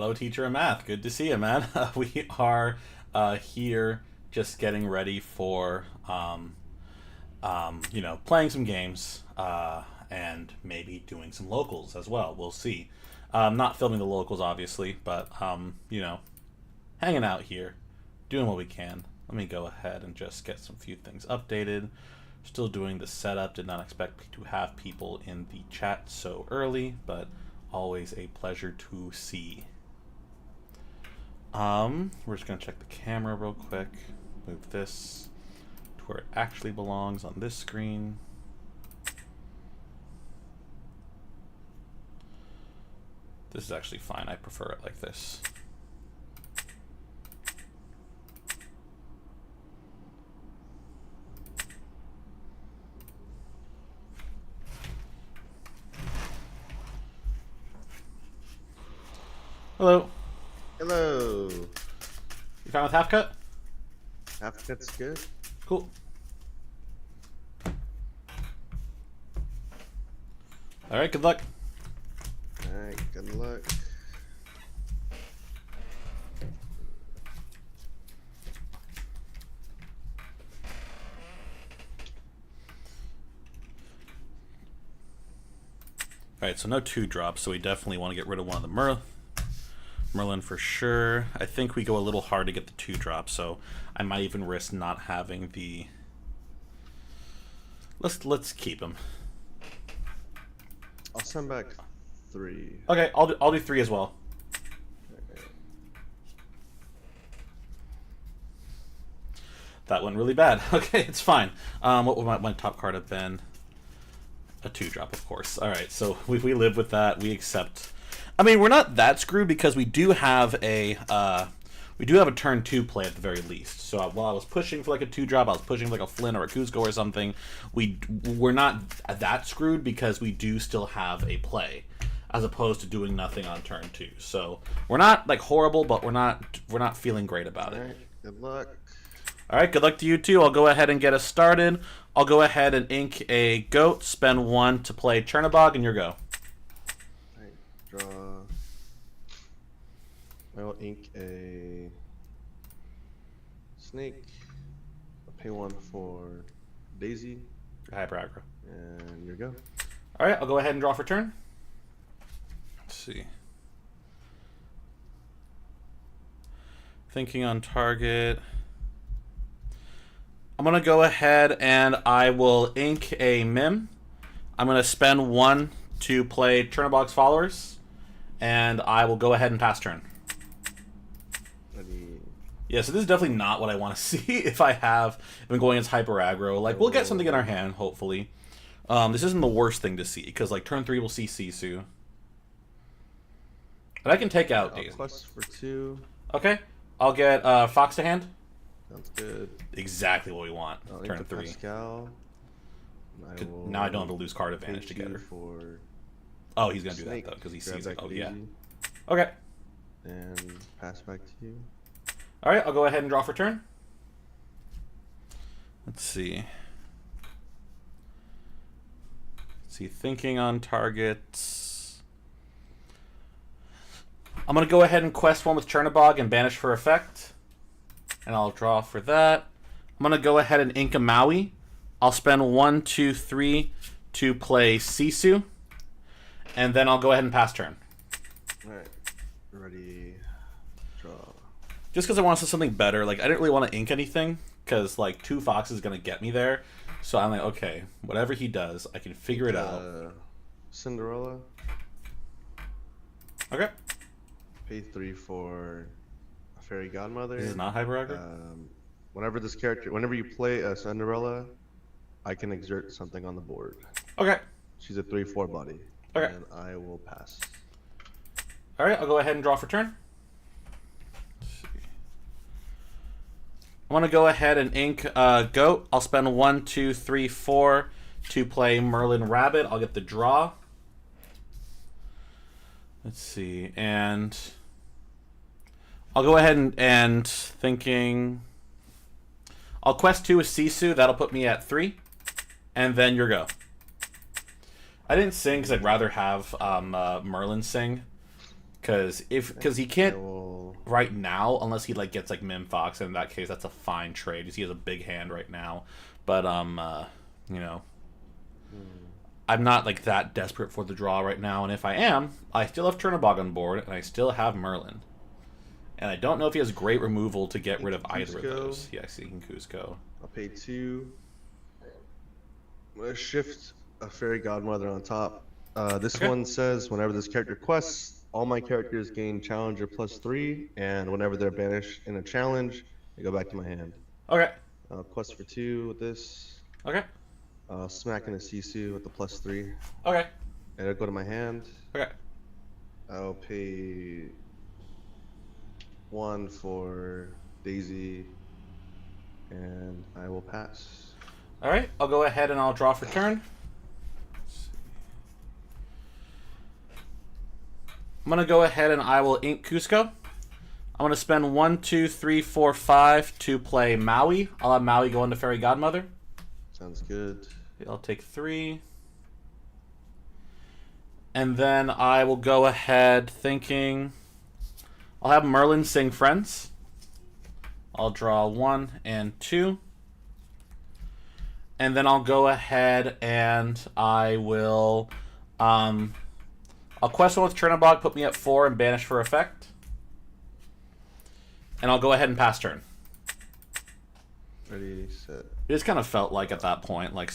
Hello, teacher of math. Good to see you, man. We are here just getting ready for, playing some games and maybe doing some locals as well. We'll see. Not filming the locals, obviously, but, hanging out here, doing what we can. Let me go ahead and just get some few things updated. Still doing the setup. Did not expect to have people in the chat so early, but always a pleasure to see. We're just gonna check the camera real quick. Move this to where it actually belongs on this screen. This is actually fine. I prefer it like this. Hello. Hello. You fine with half cut? Half cut's good. Cool. All right. Good luck. Alright, good luck. All right. So no 2 drops. So we definitely want to get rid of one of the Merlin for sure. I think we go a little hard to get the 2 drops, so I might even risk not having the. Let's keep him. I'll send back 3. Okay, I'll do 3 as well. Okay. That went really bad. Okay, it's fine. What would my top card have been? A 2 drop, of course. All right, so we live with that. We accept. I mean, we're not that screwed because we do have a turn 2 play at the very least. So while I was pushing for like a 2 drop, I was pushing for like a Flynn or a Kuzco or something. We're not that screwed because we do still have a play, as opposed to doing nothing on turn 2. So we're not like horrible, but we're not feeling great about it. Alright, good luck. All right, good luck to you too. I'll go ahead and get us started. I'll go ahead and ink a goat, spend 1 to play Chernobog, and your go. Alright, draw. I will ink a snake. I'll pay 1 for Daisy. Hyper aggro. And your go. All right, I'll go ahead and draw for turn. Let's see. Thinking on target. I'm going to go ahead and I will ink a Mim. I'm going to spend 1 to play Chernobog's Followers, and I will go ahead and pass turn. Ready. Yeah, so this is definitely not what I want to see if I'm going against Hyper Aggro. Like, we'll get something in our hand, hopefully. This isn't the worst thing to see, because, like, turn 3 we'll see Sisu. And I can take out I'll Daisy. quest for 2. Okay, I'll get Fox to hand. Sounds good. Exactly what we want. I'll Turn ink the 3. Pascal. Now I don't have to lose card advantage Pay to get 2 her. for Oh, he's going to do that, snake. though, because he Grab sees it. back Oh, yeah. Daisy, Okay. And pass back to you. All right, I'll go ahead and draw for turn. Let's see. Thinking on targets. I'm going to go ahead and quest 1 with Chernobog and banish for effect. And I'll draw for that. I'm going to go ahead and ink a Maui. I'll spend 1, 2, 3 to play Sisu. And then I'll go ahead and pass turn. Alright. Ready. Draw. Just because I want to see something better. Like, I didn't really want to ink anything, because, like, 2 Foxes is going to get me there. So I'm like, okay, whatever he does, I can figure it out. Cinderella. Okay. Pay 3 for a fairy godmother. This is not Hyper Aggro? Whenever you play a Cinderella, I can exert something on the board. Okay. She's a 3/4 body. Okay. And I will pass. All right, I'll go ahead and draw for turn. Let's see. I'm going to go ahead and ink Goat. I'll spend 1, 2, 3, 4 to play Merlin Rabbit. I'll get the draw. Let's see. And I'll go ahead and thinking. I'll quest 2 with Sisu. That'll put me at 3. And then your go. I didn't sing because I'd rather have Merlin sing. Because he I can't will. right now unless he like gets like Mim Fox. And in that case, that's a fine trade. Because he has a big hand right now. But you know, I'm not like that desperate for the draw right now. And if I am, I still have Chernobog on board, and I still have Merlin. And I don't know if he has great removal to get rid of either of those. Yeah, Seeking Cusco. I'll pay 2. I'm gonna shift a Fairy Godmother on top. This one says whenever this character quests, all my characters gain Challenger +3, and whenever they're banished in a challenge, they go back to my hand. Okay. Quest for 2 with this. Okay. Smack in a Sisu with the +3. Okay. And it'll go to my hand. Okay. I'll pay 1 for Daisy, and I will pass. All right. I'll go ahead and I'll draw for turn. I'm gonna go ahead and I will ink Cusco. I'm gonna spend 1, 2, 3, 4, 5 to play Maui. I'll have Maui go into Fairy Godmother. Sounds good. I'll take 3. And then I will go ahead thinking I'll have Merlin sing Friends. I'll draw 1 and 2. And then I'll go ahead and I will I'll quest one with Chernobog, put me at 4 and banish for effect. And I'll go ahead and pass turn. Ready, set. It just kind of felt like at that point, like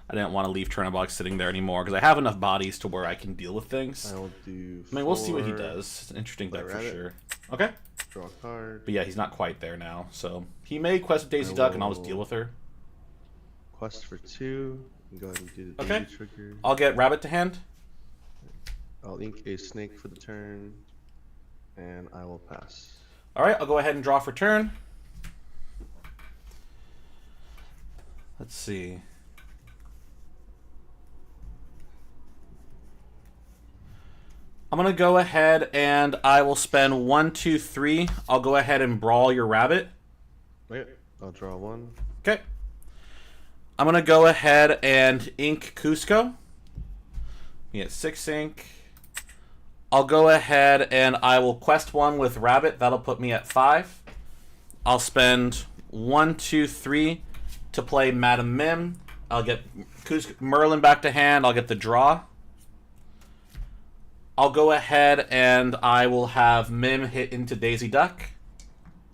I didn't want to leave Chernobog sitting there anymore because I have enough bodies to where I can deal with things. I will do. I mean, we'll see what he does. It's an interesting deck for sure. Okay. Draw a card. But yeah, he's not quite there now. So he may quest with Daisy Duck and I'll just deal with her. Quest for 2. Go ahead and do the Okay. Daisy trigger. I'll get Rabbit to hand. I'll ink a snake for the turn, and I will pass. All right, I'll go ahead and draw for turn. Let's see. I'm going to go ahead and I will spend 1, 2, 3. I'll go ahead and brawl your rabbit. Okay, I'll draw 1. Okay. I'm going to go ahead and ink Cusco. You get 6 ink. I'll go ahead and I will quest 1 with Rabbit. That'll put me at 5. I'll spend 1, 2, 3 to play Madam Mim. I'll get Merlin back to hand. I'll get the draw. I'll go ahead and I will have Mim hit into Daisy Duck.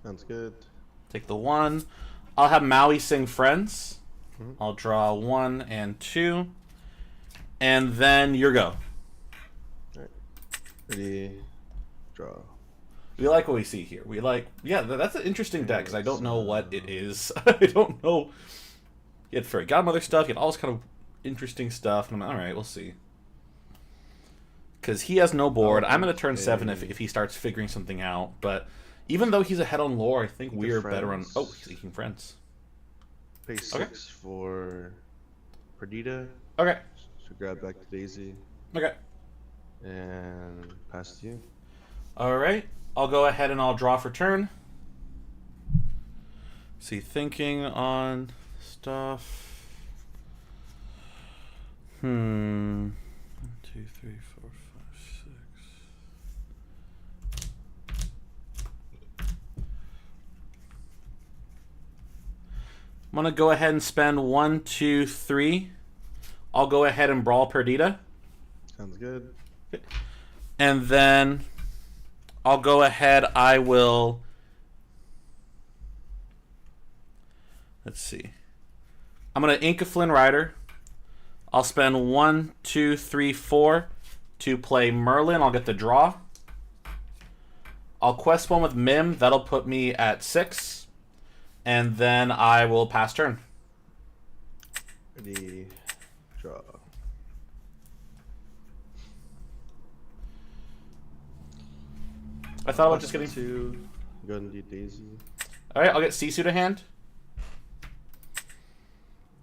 Sounds good. Take the 1. I'll have Maui sing Friends. I'll draw 1 and 2. And then your go. Alright. Ready, draw. We like what we see here. We like, yeah, that's an interesting deck because I don't know what it is. I don't know. You had Fairy Godmother stuff. You had all this kind of interesting stuff. And I'm all right, we'll see. Because he has no board. I'm going to turn 7 if he starts figuring something out. But even though he's ahead on lore, I think we're better on. Oh, he's seeking Friends. Pay 6 for Perdita. Okay. So grab back to Daisy. Okay. And pass to you. All right. I'll go ahead and I'll draw for turn. See, thinking on stuff. 1, 2, 3, 4, 5, 6. I'm gonna go ahead and spend 1, 2, 3. I'll go ahead and brawl Perdita. Sounds good. And then I'll go ahead, I will, let's see. I'm going to ink a Flynn Rider. I'll spend 1, 2, 3, 4 to play Merlin. I'll get the draw. I'll quest 1 with Mim. That'll put me at 6. And then I will pass turn. Ready, draw. I thought about just getting 2. Go ahead and do Daisy. All right, I'll get Sisu to hand.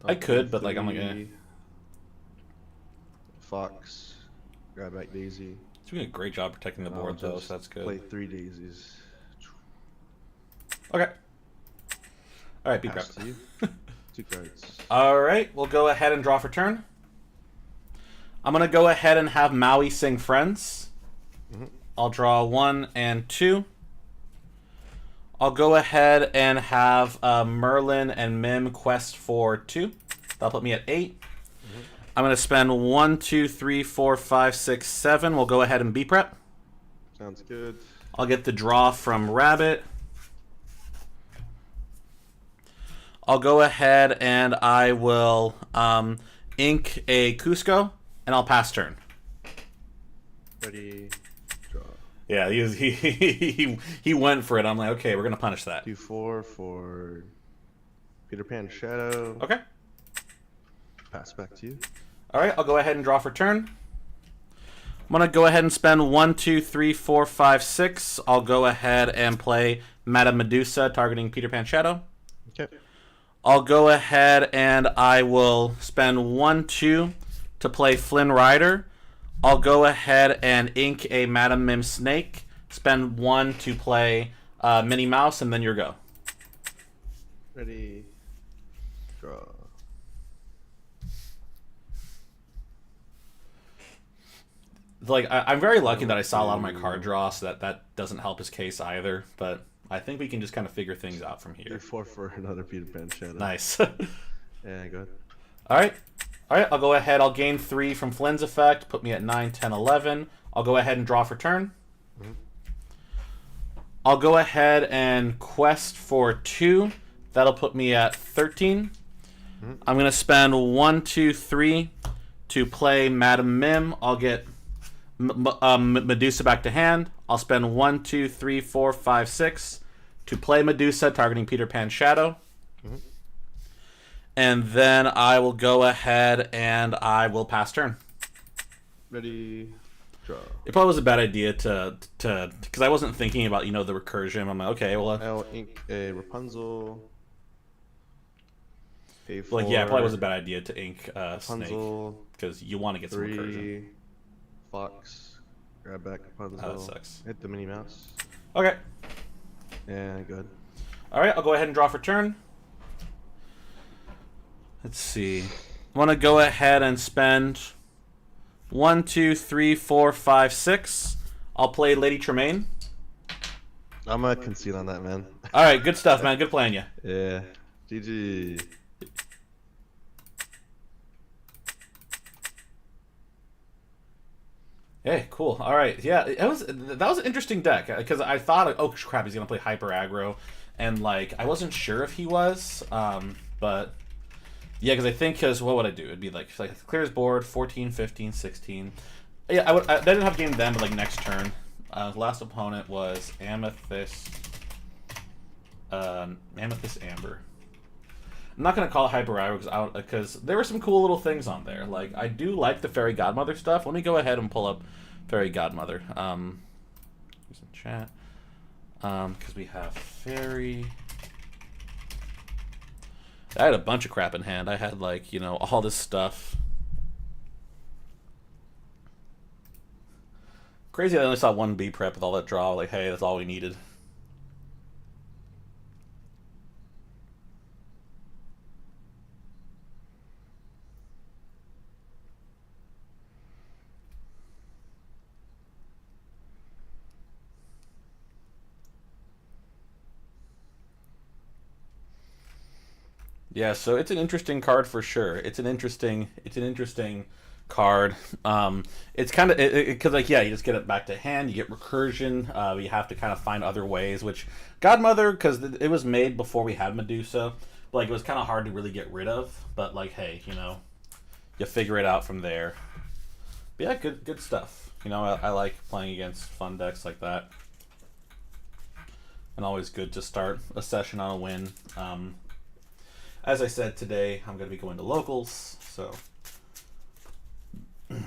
I could, but like I'm like, eh. Fox, grab back Daisy. He's doing a great job protecting the board though, so that's good. Play 3 daisies. Okay. All right, beat Pass grab. to you. 2 cards. All right, we'll go ahead and draw for turn. I'm gonna go ahead and have Maui sing Friends. I'll draw 1 and 2. I'll go ahead and have Merlin and Mim quest for 2. That'll put me at 8. I'm going to spend 1, 2, 3, 4, 5, 6, 7. We'll go ahead and B prep. Sounds good. I'll get the draw from Rabbit. I'll go ahead and I will ink a Cusco, and I'll pass turn. Ready, draw. Yeah, he went for it. I'm like, okay, we're going to punish that. Do 4 for Peter Pan Shadow. Okay. Pass back to you. All right, I'll go ahead and draw for turn. I'm going to go ahead and spend 1, 2, 3, 4, 5, 6. I'll go ahead and play Madame Medusa targeting Peter Pan Shadow. Okay. I'll go ahead and I will spend 1, 2 to play Flynn Rider. I'll go ahead and ink a Madame Mim Snake. Spend 1 to play Minnie Mouse, and then your go. Ready, draw. Like I'm very lucky that I saw a lot of my card draw, so that doesn't help his case either. But I think we can just kind of figure things out from Do here. 4 for another Peter Pan Shadow. Nice. Yeah, go ahead. All right. I'll go ahead. I'll gain 3 from Flynn's effect. Put me at 9, 10, 11. I'll go ahead and draw for turn. I'll go ahead and quest for 2. That'll put me at 13. I'm going to spend 1, 2, 3 to play Madame Mim. I'll get Medusa back to hand. I'll spend 1, 2, 3, 4, 5, 6 to play Medusa targeting Peter Pan Shadow. And then I will go ahead and I will pass turn. Ready, draw. It probably was a bad idea to because I wasn't thinking about the recursion. I'm like, okay, well, I'll ink a Rapunzel. Pay for like yeah, it probably was a bad idea to ink Snake Rapunzel. because you want to get some recursion. 3 Fox. Grab back Rapunzel. Oh, that sucks. Hit the Minnie Mouse. Okay, Yeah, good. all right, I'll go ahead and draw for turn. Let's see. I want to go ahead and spend 1, 2, 3, 4, 5, 6. I'll play Lady Tremaine. I'm gonna concede on that, man. All right, good stuff, man. Good playing you. Yeah. GG. Hey, cool. All right, yeah, that was an interesting deck because I thought, oh crap, he's gonna play hyper aggro, and like I wasn't sure if he was, but yeah, because I think what would I do? It'd be like clear his board, 14, 15, 16. Yeah, I didn't have game then, but like next turn. Last opponent was Amethyst Amber. I'm not gonna call it hyper aggro because there were some cool little things on there. Like I do like the Fairy Godmother stuff. Let me go ahead and pull up Fairy Godmother. Use in chat. Because we have Fairy. I had a bunch of crap in hand. I had like all this stuff. Crazy. I only saw 1 B prep with all that draw. Like, hey, that's all we needed. Yeah, so it's an interesting card for sure. It's an interesting card. It's kind of because like yeah, you just get it back to hand. You get recursion. You have to kind of find other ways. Which Godmother, because it was made before we had Medusa, but, like it was kind of hard to really get rid of. But like hey, you figure it out from there. But yeah, good stuff. I like playing against fun decks like that. And always good to start a session on a win. As I said today, I'm going to be going to locals, so I'm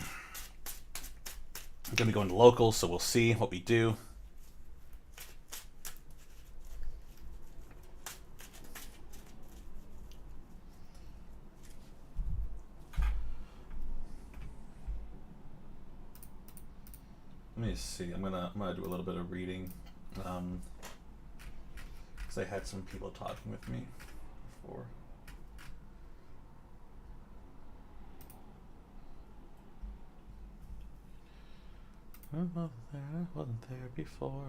going to be going to locals, so we'll see what we do. Let me see. I'm gonna do a little bit of reading, because I had some people talking with me before. Wasn't there before.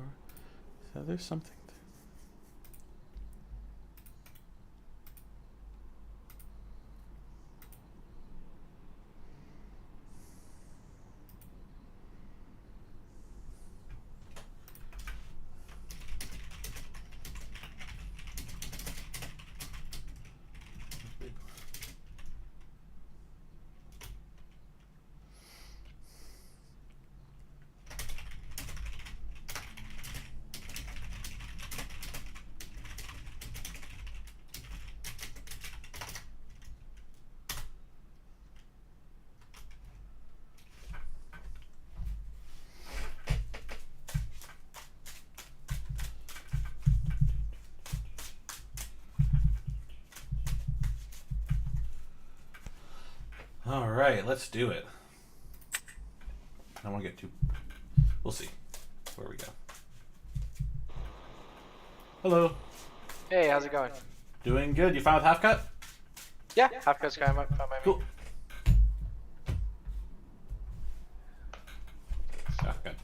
So there's something. All right, let's do it. I don't want to get too. We'll see where we go. Hello. Hey, how's it going? Doing good. You fine with half cut? Yeah, half cut's fine by me. Cool. Half cut.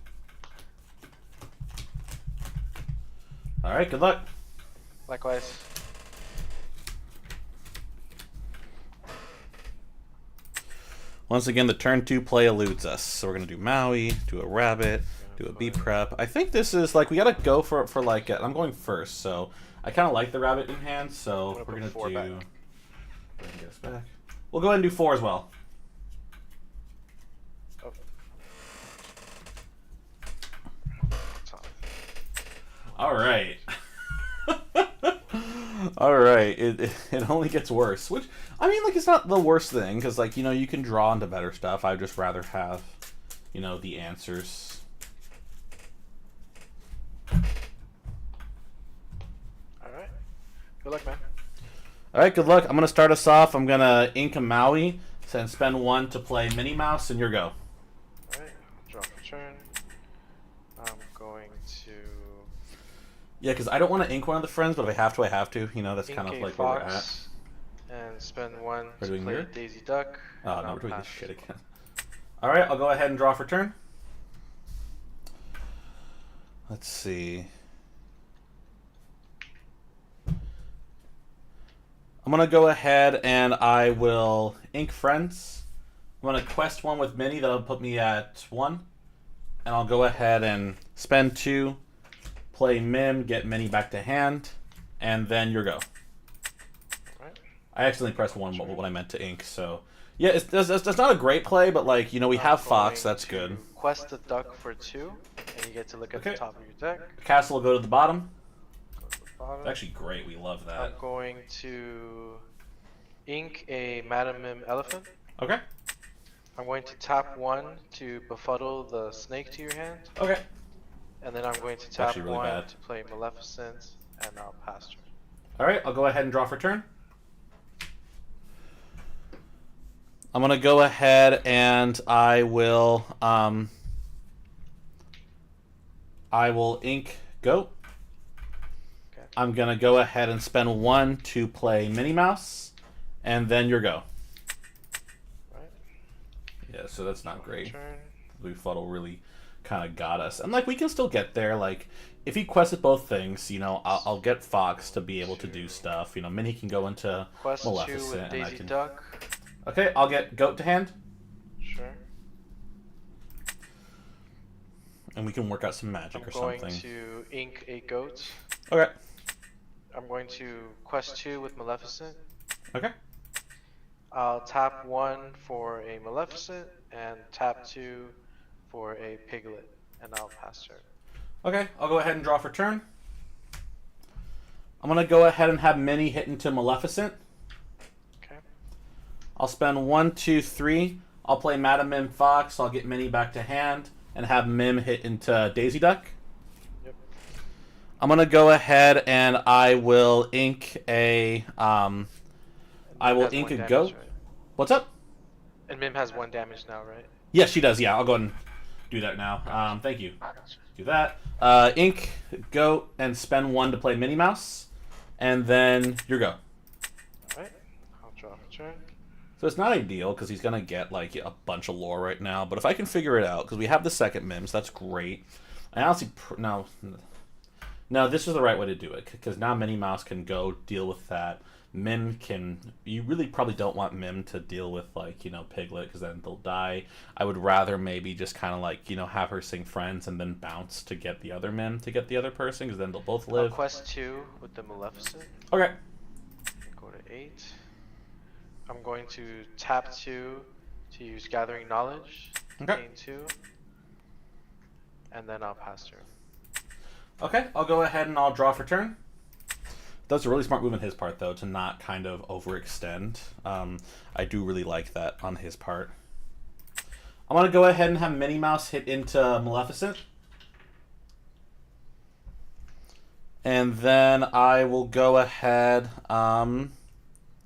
All right. Good luck. Likewise. Once again, the turn 2 play eludes us. So we're gonna do Maui, do a rabbit, do a B prep. I think this is like we gotta go for like I'm going first, so I kind of like the rabbit in hand. So we're gonna do. Go ahead and get us back. We'll go ahead and do 4 as well. Oh. All right. All right. It only gets worse. Which I mean, like, it's not the worst thing because, like, you know, you can draw into better stuff. I'd just rather have, you know, the answers. All right. Good luck, man. All right. Good luck. I'm gonna start us off. I'm gonna ink a Maui and spend 1 to play Minnie Mouse, and your go. All right. Draw for turn. I'm going to. Yeah, because I don't want to ink one of the friends, but if I have to, I have to. You know, that's kind of ink a like where we're at. fox and spend 1 We're to doing play here? Daisy Duck. Oh, and no, I'll we're doing this pass. shit again. All right, I'll go ahead and draw for turn. Let's see. I'm going to go ahead and I will ink friends. I'm going to quest 1 with Minnie. That'll put me at 1. And I'll go ahead and spend 2, play Mim, get Minnie back to hand, and then your go. Right. I accidentally pressed 1 what I meant to ink, so yeah, that's not a great play, but like, you know, we have Fox, going that's good. to Quest the duck for 2, and you get to look at Okay. the top of your deck. Castle will go to the bottom. Go to the bottom. It's actually great. We love that. I'm going to ink a Madam Mim elephant. Okay. I'm going to tap 1 to befuddle the snake to your hand, Okay. and then I'm going to tap actually really 1 bad. to play Maleficent, and I'll pass turn. All right. I'll go ahead and draw for turn. I'm gonna go ahead and I will ink goat. Okay. I'm gonna go ahead and spend 1 to play Minnie Mouse, and then your go. Right. Yeah, so that's not great. Turn. Befuddle really kind of got us, and like we can still get there. Like if he quested both things, you know, I'll get Fox to be able to do stuff. You know, Minnie can go into Quest 2 Maleficent, with and I Daisy can. Duck. Okay, I'll get goat to hand, Sure. and we can work out some magic I'm or going something. to ink a goat. Okay. I'm going to Quest 2 with Maleficent. Okay. I'll tap 1 for a Maleficent, and tap 2 for a Piglet, and I'll pass turn. Okay, I'll go ahead and draw for turn. I'm gonna go ahead and have Minnie hit into Maleficent. Okay. I'll spend 1, 2, 3. I'll play Madam Mim Fox. I'll get Minnie back to hand and have Mim hit into Daisy Duck. Yep. I'm gonna go ahead and I will ink a I will Has ink 1 a damage, goat. right? What's up? And Mim has 1 damage now, right? Yes, she does. Yeah, I'll go ahead and do that now. Thank you. Do that. Ink goat and spend 1 to play Minnie Mouse, and then your go. Alright. I'll draw for turn. So it's not ideal because he's gonna get like a bunch of lore right now. But if I can figure it out, because we have the second Mims, that's great. I honestly no, this is the right way to do it because now Minnie Mouse can go deal with that. Mim can. You really probably don't want Mim to deal with like Piglet because then they'll die. I would rather maybe just kind of like have her sing Friends and then bounce to get the other Mim to get the other person because then they'll both live. Quest 2 with the Maleficent. Okay. Go to 8. I'm going to tap 2 to use Gathering Knowledge. Okay. Gain 2. And then I'll pass turn. Okay, I'll go ahead and I'll draw for turn. That's a really smart move on his part, though, to not kind of overextend. I do really like that on his part. I'm going to go ahead and have Minnie Mouse hit into Maleficent. And then I will go ahead... let's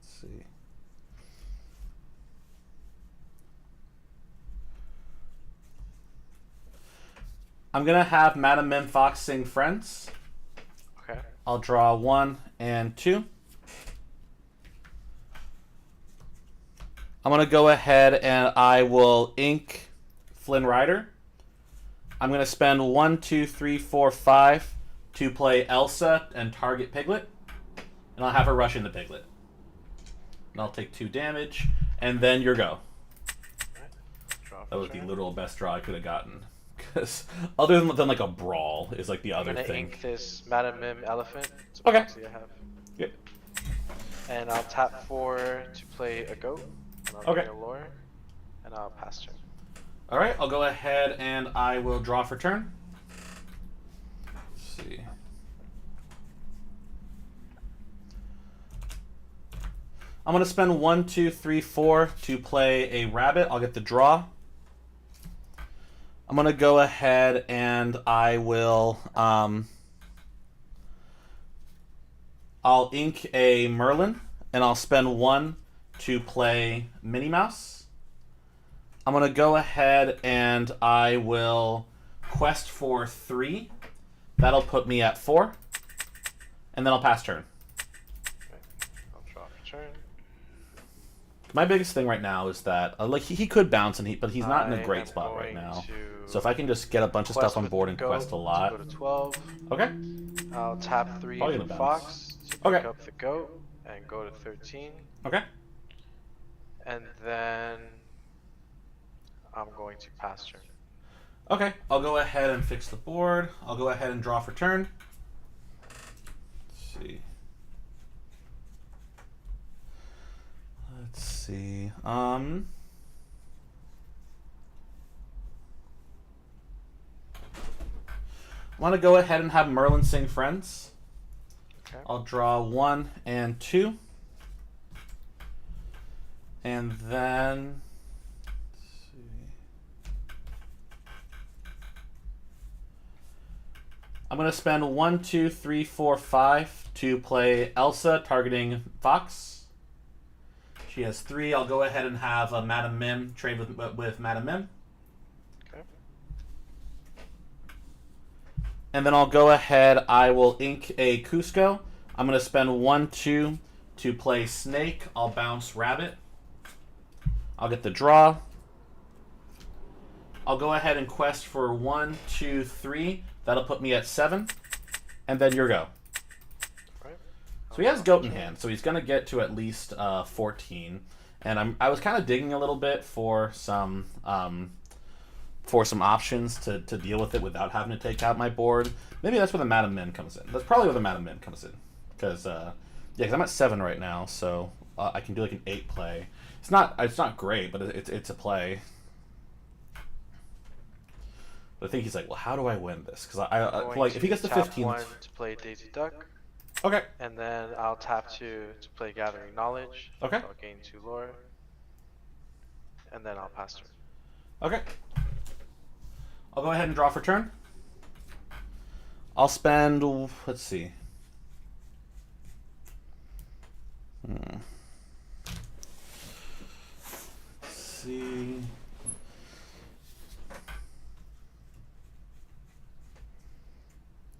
see. I'm going to have Madame Mim Fox sing Friends. Okay. I'll draw 1 and 2. I'm going to go ahead and I will ink Flynn Rider. I'm going to spend 1, 2, 3, 4, 5 to play Elsa and target Piglet. And I'll have her rush into Piglet. And I'll take 2 damage. And then your go. Right. That was the literal best draw I could have gotten. Because other than like a brawl is like the other I'm gonna thing. ink this Madame Mim Elephant. It's a Okay. proxy I have. Yep. And I'll tap 4 to play a goat. And I'll Okay. gain a lore. And I'll pass turn. All right, I'll go ahead and I will draw for turn. Let's see. I'm going to spend 1, 2, 3, 4 to play a rabbit. I'll get the draw. I'm going to go ahead and I will... I'll ink a Merlin, and I'll spend 1 to play Minnie Mouse. I'm going to go ahead and I will quest for 3. That'll put me at 4. And then I'll pass turn. Okay. I'll draw for turn. My biggest thing right now is that like he could bounce, but he's not in a I great am spot right going now. to So if I can just get a bunch of quest stuff on with board the and goat quest a to lot. Go to 12. Okay. I'll tap 3 Probably for gonna Fox bounce. to pick Okay. up the goat and go to 13. Okay. And then I'm going to pass turn. Okay. I'll go ahead and fix the board. I'll go ahead and draw for turn. Let's see. Let's see. I'm going to go ahead and have Merlin sing Friends. Okay. I'll draw 1 and 2. And then... let's see. I'm going to spend 1, 2, 3, 4, 5 to play Elsa targeting Fox. She has 3. I'll go ahead and have a Madame Mim trade with Madame Mim. Okay. And then I'll go ahead, I will ink a Cusco. I'm going to spend 1, 2 to play Snake. I'll bounce Rabbit. I'll get the draw. I'll go ahead and quest for 1, 2, 3. That'll put me at 7. And then your go. Right. So he has Goat in hand, so he's going to get to at least 14. And I was kind of digging a little bit for some options to deal with it without having to take out my board. Maybe that's where the Madame Mim comes in. That's probably where the Madame Mim comes in. Because I'm at 7 right now, so I can do like an 8 play. It's not great, but it's a play. But I think he's like, well, how do I win this? Because I like if he gets to 15. 1 to play Daisy Duck. Okay. And then I'll tap 2 to play Gathering Knowledge. Okay. I'll gain 2 lore. And then I'll pass turn. Okay. I'll go ahead and draw for turn. I'll spend, let's see. Let's see.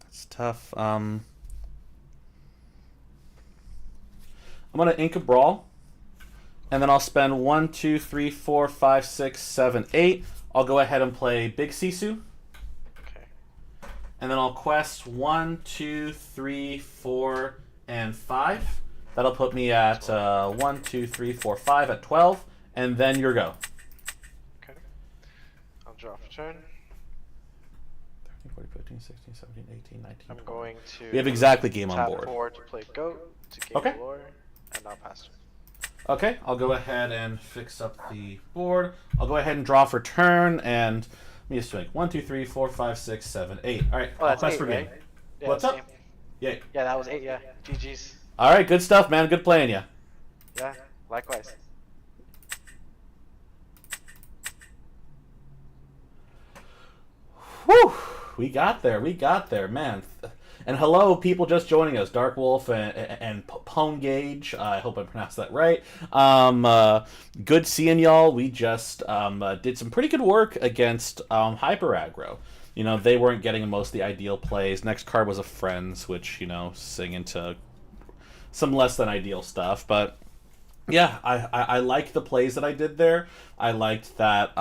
It's tough. I'm gonna ink a brawl. And then I'll spend 1, 2, 3, 4, 5, 6, 7, 8. I'll go ahead and play Big Sisu. Okay. And then I'll quest 1, 2, 3, 4, and 5. That'll put me at 1, 2, 3, 4, 5 at 12. And then your go. Okay. I'll draw for turn. 13, 14, 15, 16, 17, 18, 19. I'm going to. We have exactly game on tap board. 4 to play goat to gain Okay. lore, and I'll pass turn. Okay, I'll go ahead and fix up the board. I'll go ahead and draw for turn, and let me just make 1, 2, 3, 4, 5, 6, 7, 8. All right, Oh, I'll that's quest 8, for game. right? Yeah, What's that's up? game. Yay. Yeah, that was 8. Yeah. GG's. All right, good stuff, man. Good playing you. Yeah. Likewise. Whew, we got there, man. And hello, people just joining us, Dark Wolf and Pone Gauge. I hope I pronounced that right. Good seeing y'all. We just did some pretty good work against Hyper Aggro. You know, they weren't getting most of the ideal plays. Next card was a Friends, which, you know, sing into some less than ideal stuff. But yeah, I liked the plays that I did there. I liked that,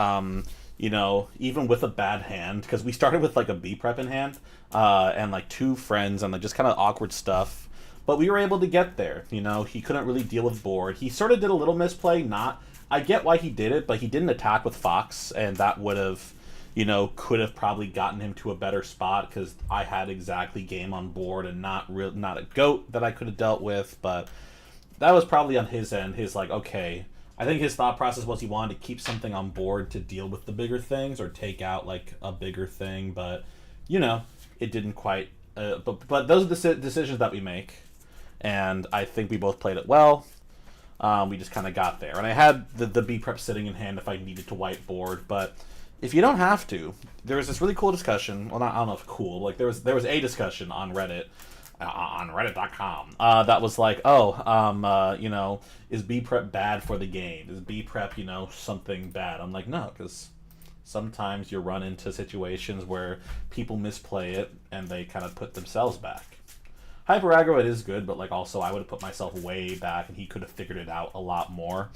you know, even with a bad hand, because we started with like a B prep in hand, and like 2 Friends and like just kind of awkward stuff. But we were able to get there. You know, he couldn't really deal with board. He sort of did a little misplay. I get why he did it, but he didn't attack with Fox, and that would have, you know, could have probably gotten him to a better spot because I had exactly game on board and not a goat that I could have dealt with. But that was probably on his end. His like, okay, I think his thought process was he wanted to keep something on board to deal with the bigger things or take out like a bigger thing, but you know, it didn't quite. But those are the decisions that we make, and I think we both played it well. We just kind of got there, and I had the B prep sitting in hand if I needed to whiteboard, but if you don't have to, there was this really cool discussion. Well, I don't know if cool. Like there was a discussion on Reddit. On Reddit.com, that was like, you know, is B prep bad for the game? Is B prep, you know, something bad? I'm like, no, because sometimes you run into situations where people misplay it and they kind of put themselves back. Hyper Aggro, it is good, but like also I would have put myself way back and he could have figured it out a lot more.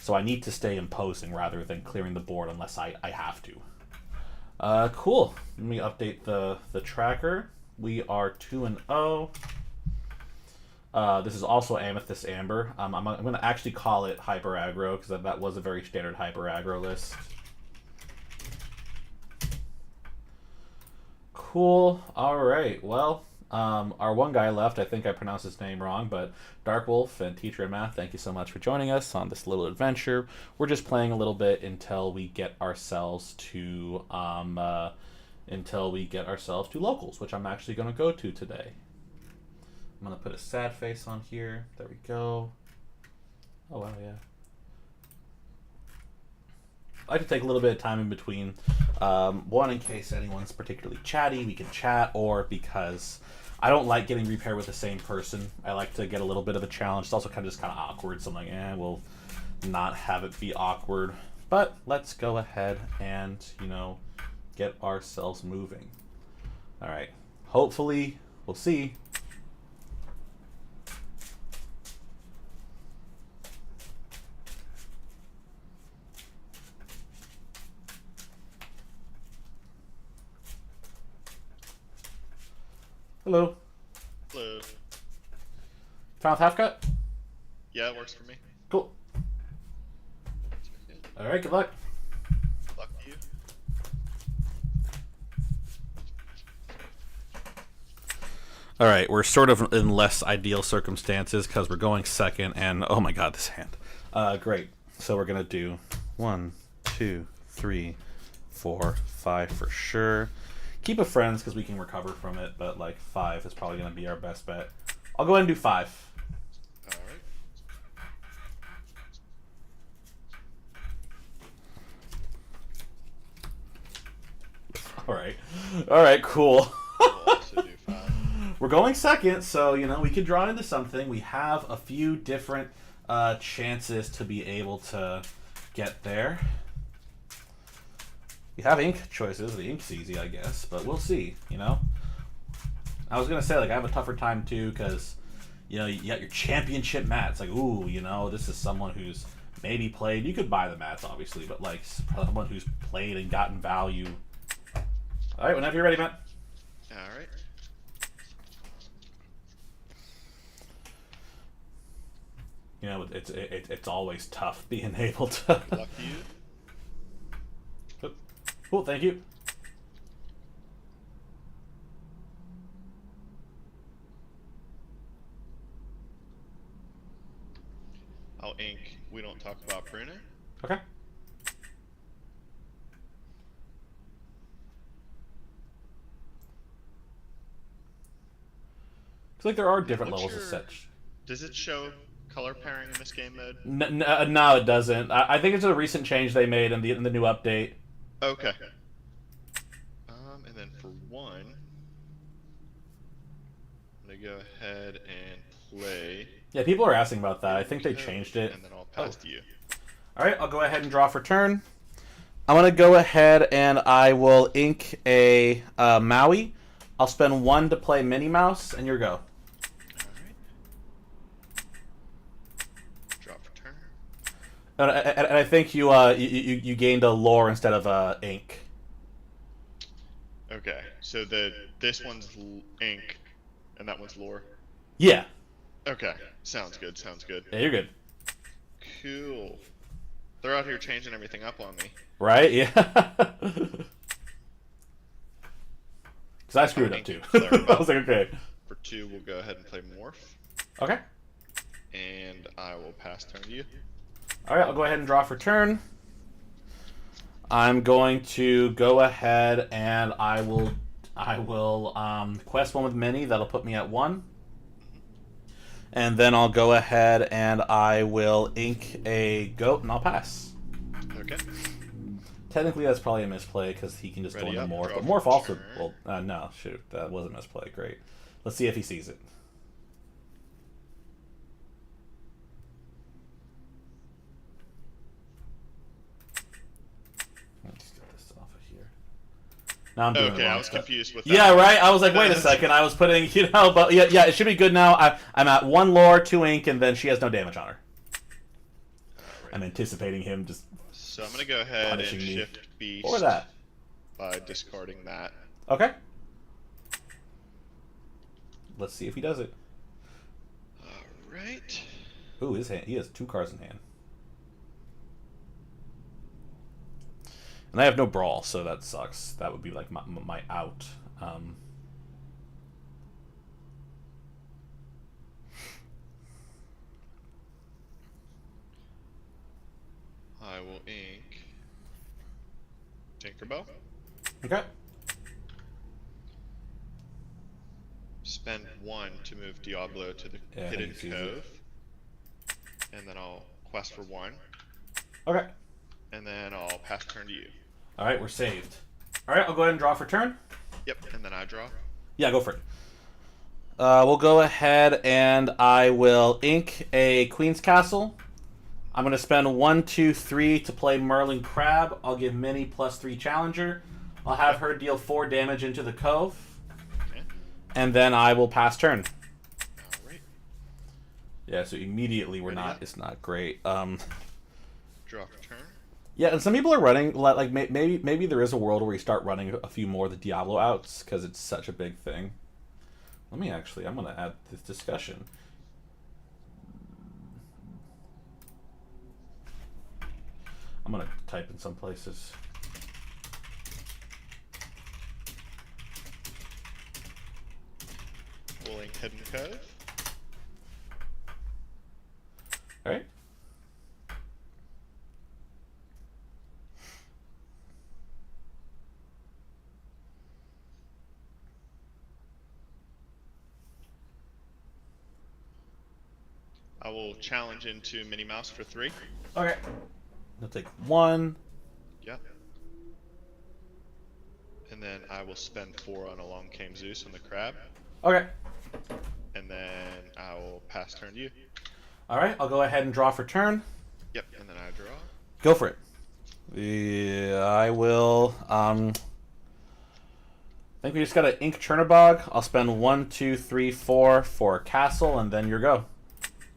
So I need to stay imposing rather than clearing the board unless I have to. Cool. Let me update the tracker. We are 2-0. This is also Amethyst Amber. I'm going to actually call it Hyper Aggro because that was a very standard Hyper Aggro list. Cool. All right. Well, our one guy left. I think I pronounced his name wrong, but Dark Wolf and Teacher of Math, thank you so much for joining us on this little adventure. We're just playing a little bit until we get ourselves to locals, which I'm actually going to go to today. I'm going to put a sad face on here. There we go. Oh, wow, yeah. I like to take a little bit of time in between. One, in case anyone's particularly chatty, we can chat, or because I don't like getting repaired with the same person. I like to get a little bit of a challenge. It's also kind of awkward, so I'm like, we'll not have it be awkward. But let's go ahead and, you know, get ourselves moving. All right. Hopefully, we'll see. Hello. Hello. Found half cut? Yeah, it works for me. Cool. All right. Good luck. Luck to you. All right, we're sort of in less ideal circumstances because we're going second, and oh my god, this hand. Great. So we're gonna do 1, 2, 3, 4, 5 for sure. Keep a Friends because we can recover from it, but like 5 is probably gonna be our best bet. I'll go ahead and do 5. Alright. All right, cool. We'll also do 5. We're going second, so you know we could draw into something. We have a few different chances to be able to get there. We have ink choices. The ink's easy, I guess, but we'll see. You know, I was gonna say like I have a tougher time too because you know you got your championship mat. It's like ooh, you know, this is someone who's maybe played. You could buy the mats, obviously, but like someone who's played and gotten value. All right, whenever you're ready, Matt. All right. You know, it's always tough being able to. Luck you. Cool, thank you. I'll ink. We don't talk about Pruna. Okay. It's like there are different What's levels of your- set. Does it show color pairing in this game mode? No, it doesn't. I think it's a recent change they made in the new update. Okay. And then for one, I'm gonna go ahead and play. Yeah, people are asking about that. I think they changed it. And then I'll pass to you. All right, I'll go ahead and draw for turn. I'm gonna go ahead and I will ink a Maui. I'll spend 1 to play Minnie Mouse, and your go. Alright. Draw for turn. And I think you you gained a lore instead of ink. Okay, so this one's ink, and that one's lore. Yeah. Okay, sounds good. Sounds good. Yeah, you're good. Cool. They're out here changing everything up on me. Right? Yeah. Because I screwed up too. I was like, okay. For 2, we'll go ahead and play Morph, Okay. and I will pass turn to you. All right, I'll go ahead and draw for turn. I'm going to go ahead and I will quest 1 with Minnie. That'll put me at 1. And then I'll go ahead and I will ink a goat, and I'll pass. Okay. Technically, that's probably a misplay because he can just go Ready into up, morph. draw But for morph also. turn. Well, no, shoot, that was a misplay. Great. Let's see if he sees it. Let's get this off of here. Now I'm doing Okay, the I wrong was stuff. confused with that. Yeah, right. I was like, wait a second. I was putting, but yeah, it should be good now. I'm at 1 lore, 2 ink, and then she has no damage on her. Alright. I'm anticipating him just So I'm gonna go ahead and punishing me. shift beast or that. by discarding that. Okay. Let's see if he does it. Alright. Ooh, his hand. He has 2 cards in hand. And I have no brawl, so that sucks. That would be like my out. I will ink Tinkerbell. Okay. Spend 1 to move Diablo to the Yeah, I Hidden think it's easy. Cove. And then I'll quest for 1. Okay. And then I'll pass turn to you. All right, we're saved. All right, I'll go ahead and draw for turn. Yep, and then I draw. Yeah, go for it. We'll go ahead and I will ink a Queen's Castle. I'm going to spend 1, 2, 3 to play Merlin Crab. I'll give Minnie +3 Challenger. I'll have her deal 4 damage into the cove. Okay. And then I will pass turn. Alright. Yeah, so immediately Ready up? it's not great. Draw for turn. Yeah, and some people are running like maybe there is a world where you start running a few more of the Diablo outs because it's such a big thing. I'm gonna add this discussion. I'm gonna type in some places. We'll ink Hidden Cove. All right. I will challenge into Minnie Mouse for 3. Okay. I'll take 1. Yep. And then I will spend 4 on Along Came Zeus on the crab. Okay. And then I will pass turn to you. All right. I'll go ahead and draw for turn. Yep, and then I draw. Go for it. Yeah, I will. I think we just got to ink Chernobog. I'll spend 1, 2, 3, 4 for Castle, and then your go.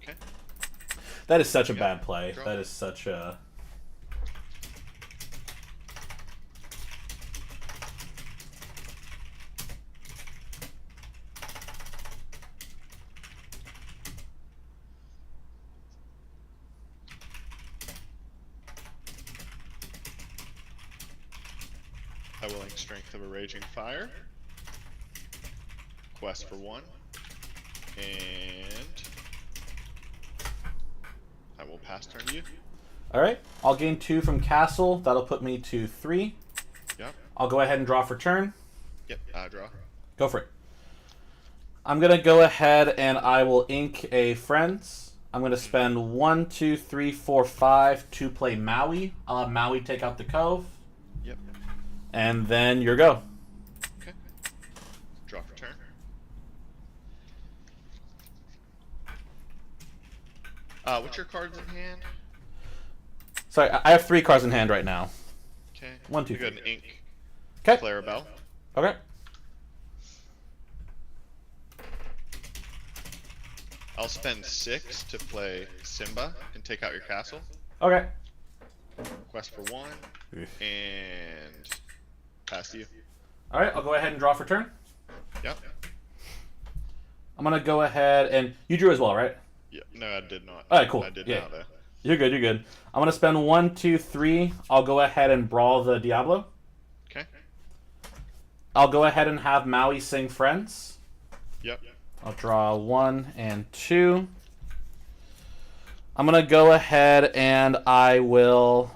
Okay. That is such a Yeah. bad play. Draw. That is such a. I will ink Strength of a Raging Fire. Quest for 1. And I will pass turn to you. All right. I'll gain 2 from Castle. That'll put me to 3. Yep. I'll go ahead and draw for turn. Yep. I draw. Go for it. I'm gonna go ahead and I will ink a Friends. I'm gonna spend 1, 2, 3, 4, 5 to play Maui. I'll have Maui take out the Cove, Yep. and then your go. Okay. Draw for turn. What's your cards in hand? Sorry, I have 3 cards in hand right now. Okay. 1, 2, You got 3. an ink Okay. Clarabelle. Okay. I'll spend 6 to play Simba and take out your castle. Okay. Quest for 1. And pass to you. All right. I'll go ahead and draw for turn. Yep. I'm gonna go ahead and you drew as well, right? Yeah. No, I did not. All right, cool. I did Yeah. not though. You're good. You're good. I'm gonna spend 1, 2, 3. I'll go ahead and brawl the Diablo. Okay. I'll go ahead and have Maui sing Friends. Yep. I'll draw 1 and 2. I'm gonna go ahead and I will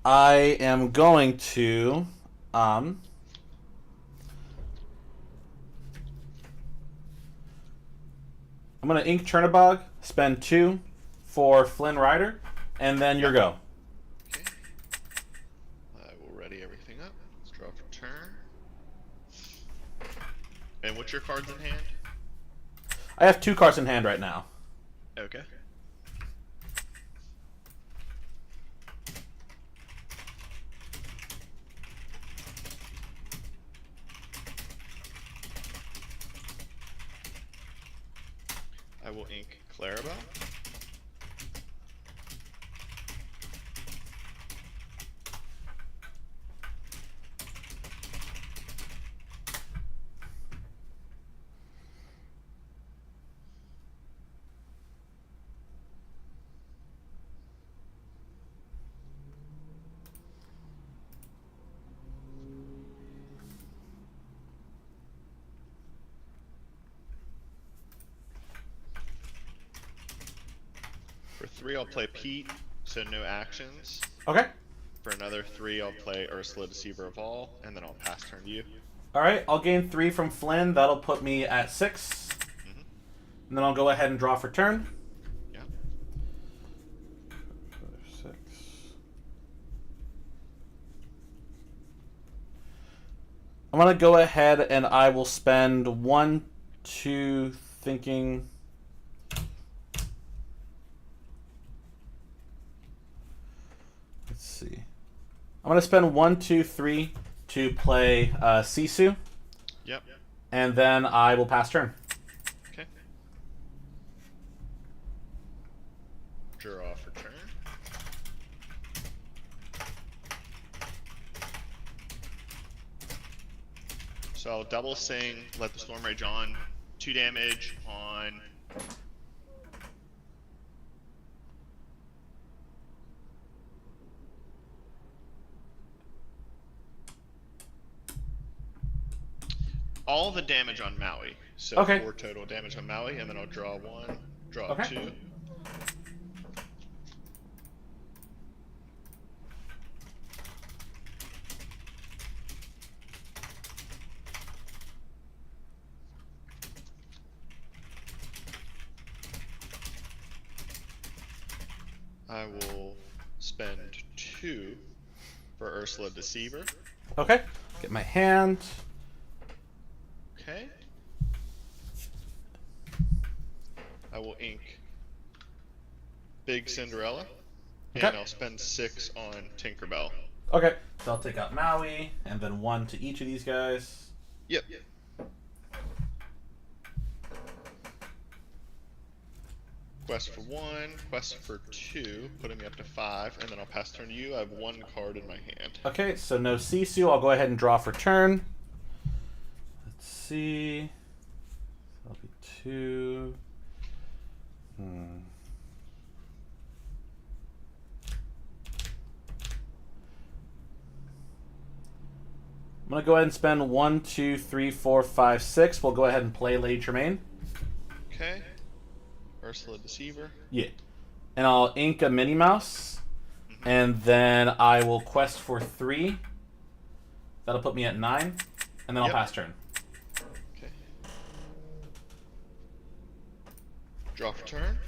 I am going to I'm gonna ink Chernabog, spend 2 for Flynn Rider, and then your go. Okay. I will ready everything up. Let's draw for turn. And what's your cards in hand? I have 2 cards in hand right now. Okay. I will ink Clarabelle. For 3, I'll play Pete, so no actions. Okay. For another 3, I'll play Ursula, Deceiver of All, and then I'll pass turn to you. All right. I'll gain 3 from Flynn. That'll put me at 6. Mhm. And then I'll go ahead and draw for turn. Yeah. 6. I'm gonna go ahead and I will spend 1, 2, thinking. Let's see. I'm gonna spend 1, 2, 3 to play Sisu, Yep. and then I will pass turn. Okay. Draw for turn. So I'll double sing, let the storm rage on, 2 damage on all the damage on Maui. So Okay. 4 total damage on Maui, and then I'll draw 1, draw Okay. 2. I will spend 2 for Ursula Deceiver. Okay. Get my hand. Okay. I will ink Big Cinderella. And Okay. I'll spend 6 on Tinkerbell. Okay. So I'll take out Maui, and then 1 to each of these guys. Yep. Quest for 1, quest for 2, putting me up to 5, and then I'll pass turn to you. I have 1 card in my hand. Okay, so no Sisu. I'll go ahead and draw for turn. Let's see. That'll be 2. I'm gonna go ahead and spend 1, 2, 3, 4, 5, 6. We'll go ahead and play Lady Tremaine. Okay. Ursula Deceiver. Yeah. And I'll ink a Minnie Mouse. And then I will quest for 3. That'll put me at 9. And then I'll Yep. pass turn. Okay. Draw for turn.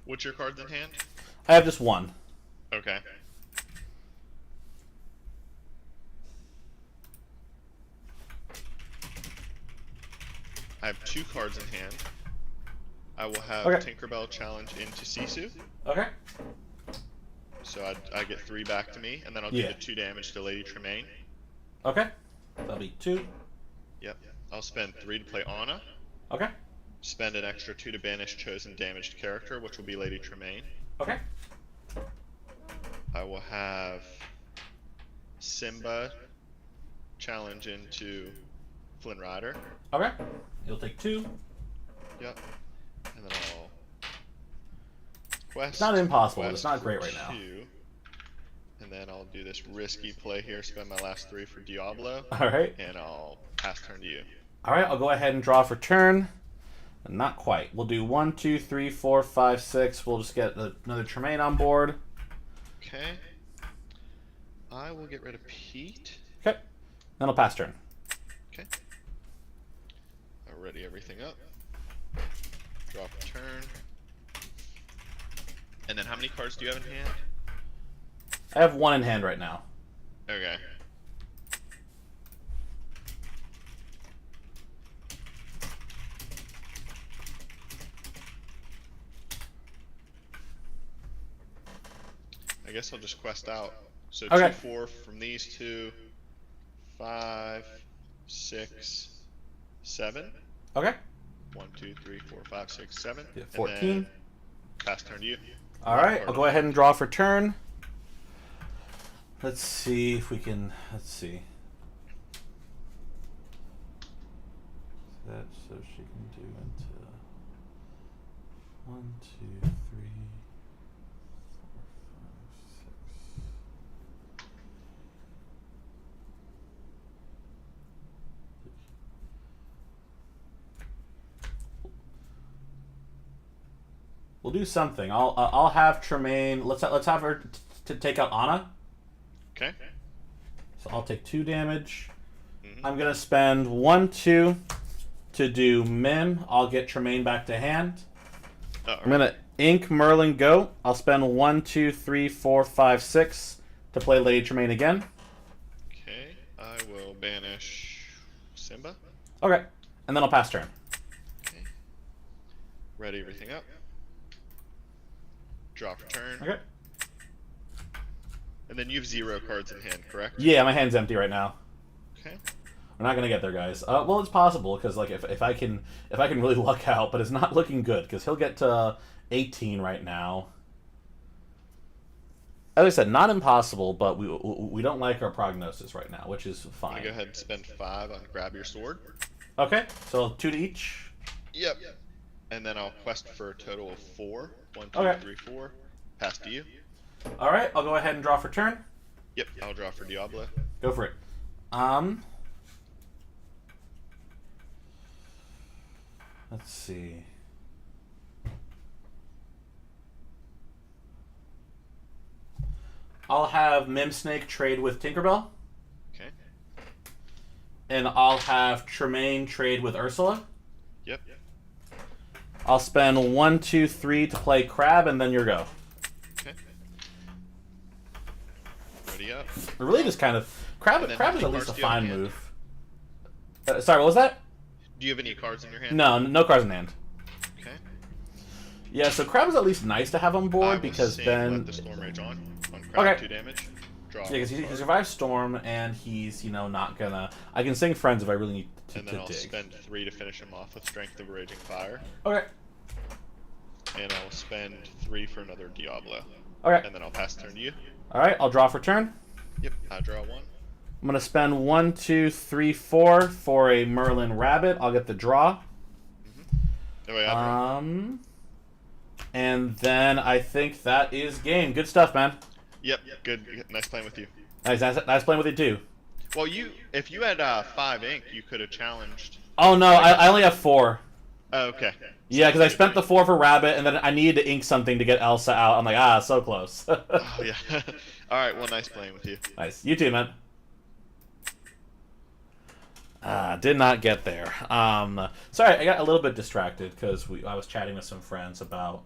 What's your cards in hand? I have just 1. Okay. I have 2 cards in hand. I will have Okay. Tinkerbell challenge into Sisu, Okay. so I get 3 back to me, and then I'll do Yeah. the 2 damage to Lady Tremaine. Okay. That'll be 2. Yep. I'll spend 3 to play Anna. Okay. Spend an extra 2 to banish chosen damaged character, which will be Lady Tremaine. Okay. I will have Simba challenge into Flynn Rider. Okay. You'll take 2. Yep. And then I'll quest. It's not impossible. It's quest not for great right now. 2, and then I'll do this risky play here, spend my last 3 for Diablo, All right. and I'll pass turn to you. All right. I'll go ahead and draw for turn. Not quite. We'll do 1, 2, 3, 4, 5, 6. We'll just get another Tremaine on board. Okay. I will get rid of Pete. Okay. Then I'll pass turn. Okay. I ready everything up. Draw for turn. And then how many cards do you have in hand? I have 1 in hand right now. Okay. I guess I'll just quest out. So Okay. 2, 4 from these 2, 5, 6, 7. Okay. 1, 2, 3, 4, 5, 6, 7. Yeah, And 14. then pass turn to you. All right. I'll go ahead and draw for turn. Let's see if we can. Let's see. That so she can do into 1, 2, 3, 4, 5, 6. We'll do something. I'll have Tremaine. Let's have her to take out Anna. Okay. So I'll take 2 damage. Mhm. I'm gonna spend 1, 2 to do Mim. I'll get Tremaine back to hand. I'm gonna ink Merlin Goat. I'll spend 1, 2, 3, 4, 5, 6 to play Lady Tremaine again. Okay. I will banish Simba. Okay, and then I'll pass turn. Okay. Ready everything up. Draw for turn. Okay. And then you have 0 cards in hand, correct? Yeah, my hand's empty right now. Okay. We're not gonna get there, guys. Well, it's possible because like if I can really luck out, but it's not looking good because he'll get to 18 right now. As I said, not impossible, but we don't like our prognosis right now, which is I'm fine. gonna go ahead and spend 5 on grab your sword. Okay, so 2 to each. Yep. And then I'll quest for a total of 4. 1, 2, Okay. 3, 4. Pass to you. All right, I'll go ahead and draw for turn. Yep. I'll draw for Diablo. Go for it. Let's see. I'll have Mimsnake trade with Tinkerbell, Okay. and I'll have Tremaine trade with Ursula. Yep. I'll spend 1, 2, 3 to play Crab, and then your go. Okay. Ready up. We're really just kind of Crab. And then Crab how is at many least a cards do you have fine in hand? move. Sorry, what was that? Do you have any cards in your hand? No, no cards in hand. Okay. Yeah, so Crab is at least nice to have on I board will because sing then. Let the Storm Rage on Crab, Okay. 2 damage. Draw. Yeah, because he card. survives Storm and he's not gonna. I can sing Friends if I really need to, And then I'll dig. spend 3 to finish him off with Strength of Raging Fire. Okay. And I'll spend 3 for another Diablo. Okay. And then I'll pass turn to you. All right. I'll draw for turn. Yep, I draw 1. I'm gonna spend 1, 2, 3, 4 for a Merlin Rabbit. I'll get the draw. Oh, wait, I draw. And then I think that is game. Good stuff, man. Yep, good. Nice playing with you. Nice playing with you too. Well, if you had 5 ink, you could have challenged. Oh no, I only have 4. Oh, okay. Yeah, because I spent the 4 for Rabbit, and then I needed to ink something to get Elsa out. I'm like, so close. Oh, yeah. All right, well, nice playing with you. Nice. You too, man. Did not get there. Sorry, I got a little bit distracted because I was chatting with some friends about.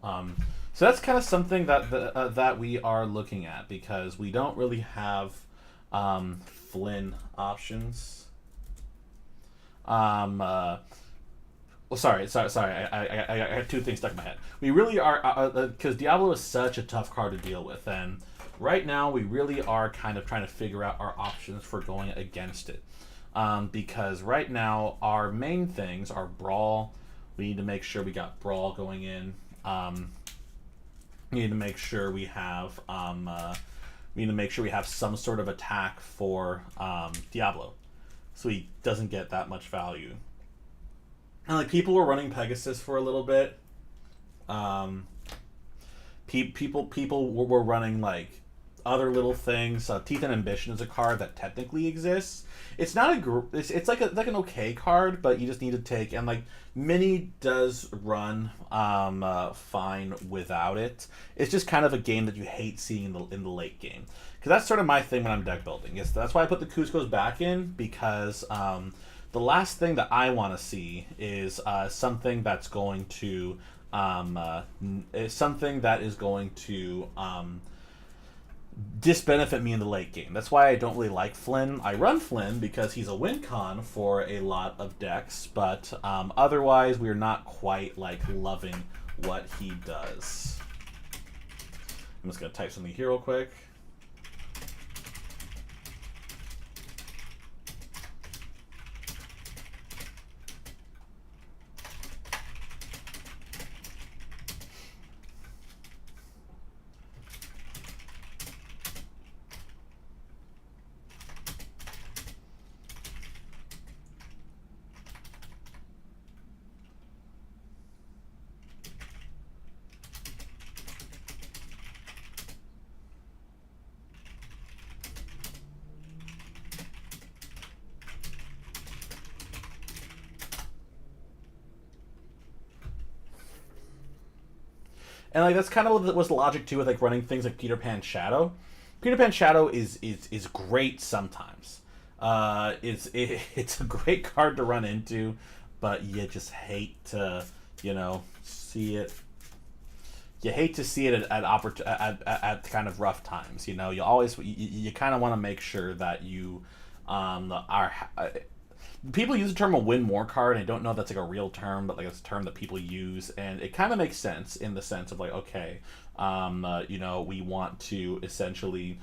So that's kind of something that we are looking at because we don't really have Flynn options. Well, sorry. I got 2 things stuck in my head. We really are because Diablo is such a tough card to deal with, and right now we really are kind of trying to figure out our options for going against it. Because right now our main things are Brawl. We need to make sure we got Brawl going in. We need to make sure we have some sort of attack for Diablo, so he doesn't get that much value. And like people were running Pegasus for a little bit. People were running like other little things. Teeth and Ambition is a card that technically exists. It's not it's like an okay card, but you just need to take, and like Mini does run fine without it. It's just kind of a game that you hate seeing in the late game, because that's sort of my thing when I'm deck building. That's why I put the Cusco's back in, because the last thing that I want to see is something that's going to disbenefit me in the late game. That's why I don't really like Flynn. I run Flynn because he's a win con for a lot of decks, but otherwise we're not quite like loving what he does. I'm just gonna type something here real quick. And like that's kind of what was the logic too with like running things like Peter Pan Shadow. Peter Pan Shadow is great sometimes. It's a great card to run into, but you just hate to see it. You hate to see it at kind of rough times. You kind of want to make sure that you are. People use the term a win more card, and I don't know if that's like a real term, but like it's a term that people use, and it kind of makes sense in the sense of like, okay, we want to essentially,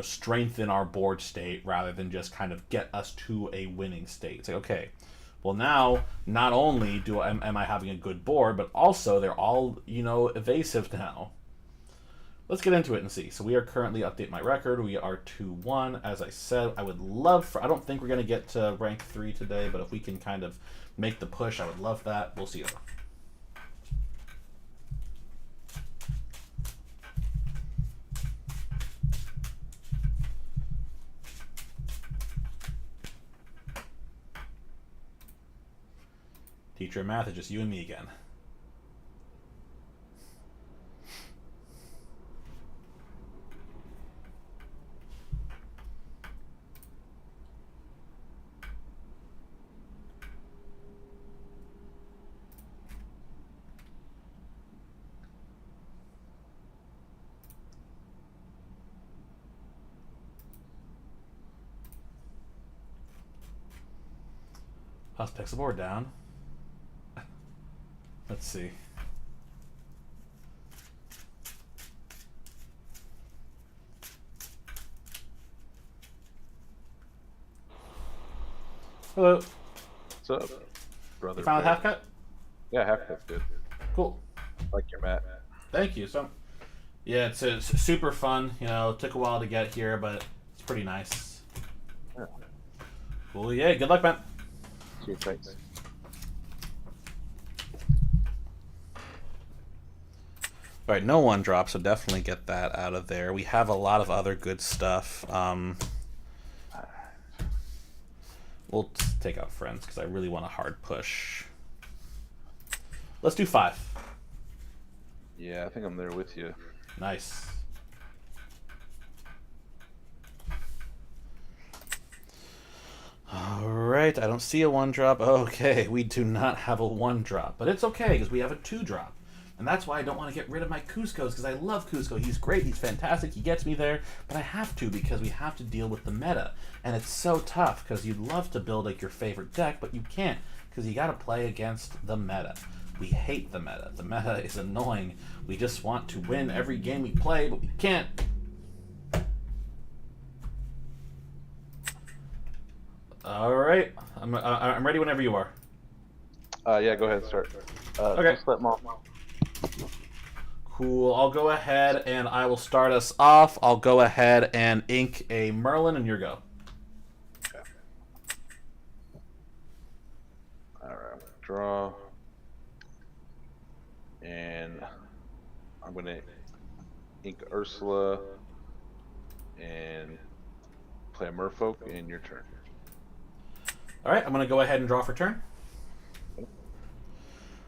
strengthen our board state rather than just kind of get us to a winning state. It's like, okay, well now, not only am I having a good board, but also they're all, evasive now. Let's get into it and see. So we are currently, update my record, we are 2-1. As I said, I would love I don't think we're going to get to rank 3 today, but if we can kind of make the push, I would love that. We'll see. Teacher of math is just you and me again. Let's pick the board down. Let's see. Hello. What's up, brother? You found a bear? half cut? Yeah, half cut's good. Cool. Like your mat. Thank you. So, yeah, it's super fun. You know, it took a while to get here, but it's pretty nice. Yeah. Cool. Yeah. Good luck, man. Cheers, thanks. All right, no one drop, so definitely get that out of there. We have a lot of other good stuff. We'll take out friends because I really want a hard push. Let's do 5. Yeah, I think I'm there with you. Nice. All right, I don't see a 1 drop. Okay, we do not have a 1 drop, but it's okay because we have a 2 drop. And that's why I don't want to get rid of my Cusco's, because I love Cusco. He's great, he's fantastic, he gets me there, but I have to because we have to deal with the meta. And it's so tough because you'd love to build like your favorite deck, but you can't because you got to play against the meta. We hate the meta. The meta is annoying. We just want to win every game we play, but we can't. All right, I'm ready whenever you are. Yeah, go ahead and start. Okay. Just let mom. Cool. I'll go ahead and I will start us off. I'll go ahead and ink a Merlin, and your go. Okay. Alright, draw. And I'm gonna ink Ursula and play a Merfolk in your turn. All right, I'm going to go ahead and draw for turn.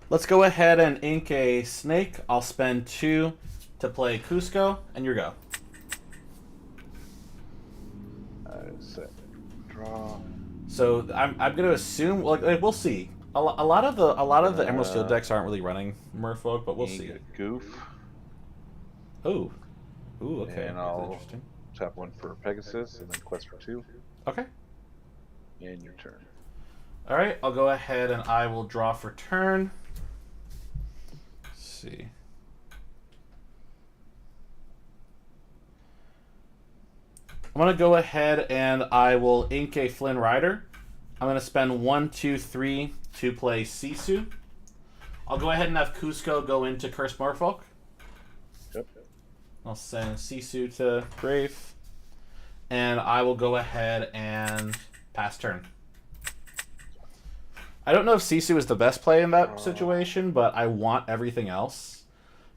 Let's go ahead and ink a Snake. I'll spend 2 to play Cusco, and your go. Set. Draw. So I'm going to assume, like we'll see. A lot of the Emerald Steel decks aren't really running Merfolk, but we'll Ink see. a Goof. Ooh, okay. And That's I'll interesting. tap 1 for Pegasus and then quest for 2. Okay. And your turn. All right, I'll go ahead and I will draw for turn. Let's see. I'm gonna go ahead and I will ink a Flynn Rider. I'm gonna spend 1, 2, 3 to play Sisu. I'll go ahead and have Cusco go into Curse Merfolk. Yep. I'll send Sisu to Grave. And I will go ahead and pass turn. I don't know if Sisu is the best play in that situation, but I want everything else.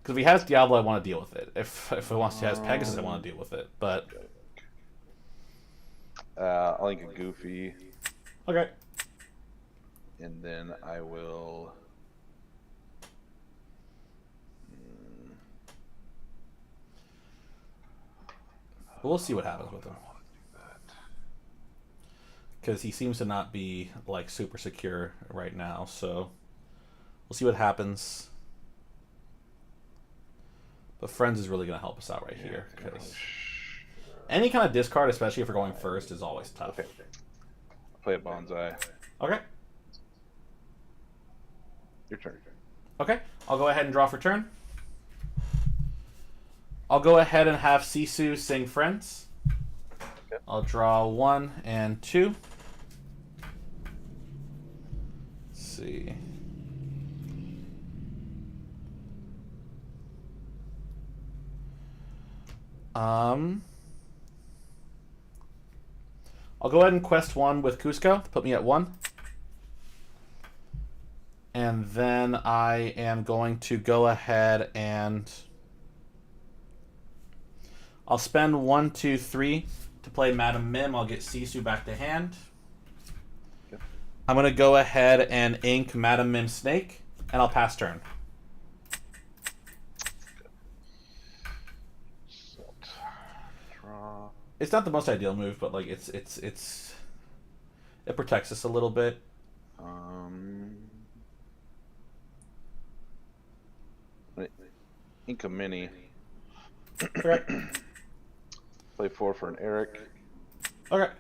Because if he has Diablo, I want to deal with it. If it wants to has Pegasus, I want to deal with it. But I'll ink a Goofy, okay. and then I will. We'll see what happens with him. Because he seems to not be like super secure right now, so we'll see what happens. But Friends is really going to help us out right here. Because any kind of discard, especially if we're going first, is always tough. Okay. Play a Bonsai. Okay. Your turn. Okay. I'll go ahead and draw for turn. I'll go ahead and have Sisu sing Friends. Yep. I'll draw 1 and 2. Let's see. I'll go ahead and quest 1 with Cusco to put me at 1. And then I am going to go ahead and I'll spend 1, 2, 3 to play Madam Mim. I'll get Sisu back to hand. Yep. I'm going to go ahead and ink Madam Mim Snake, and I'll pass turn. Set. Draw. It's not the most ideal move, but like it protects us a little bit. Ink a Mini. Okay. Play 4 for an Eric. Okay.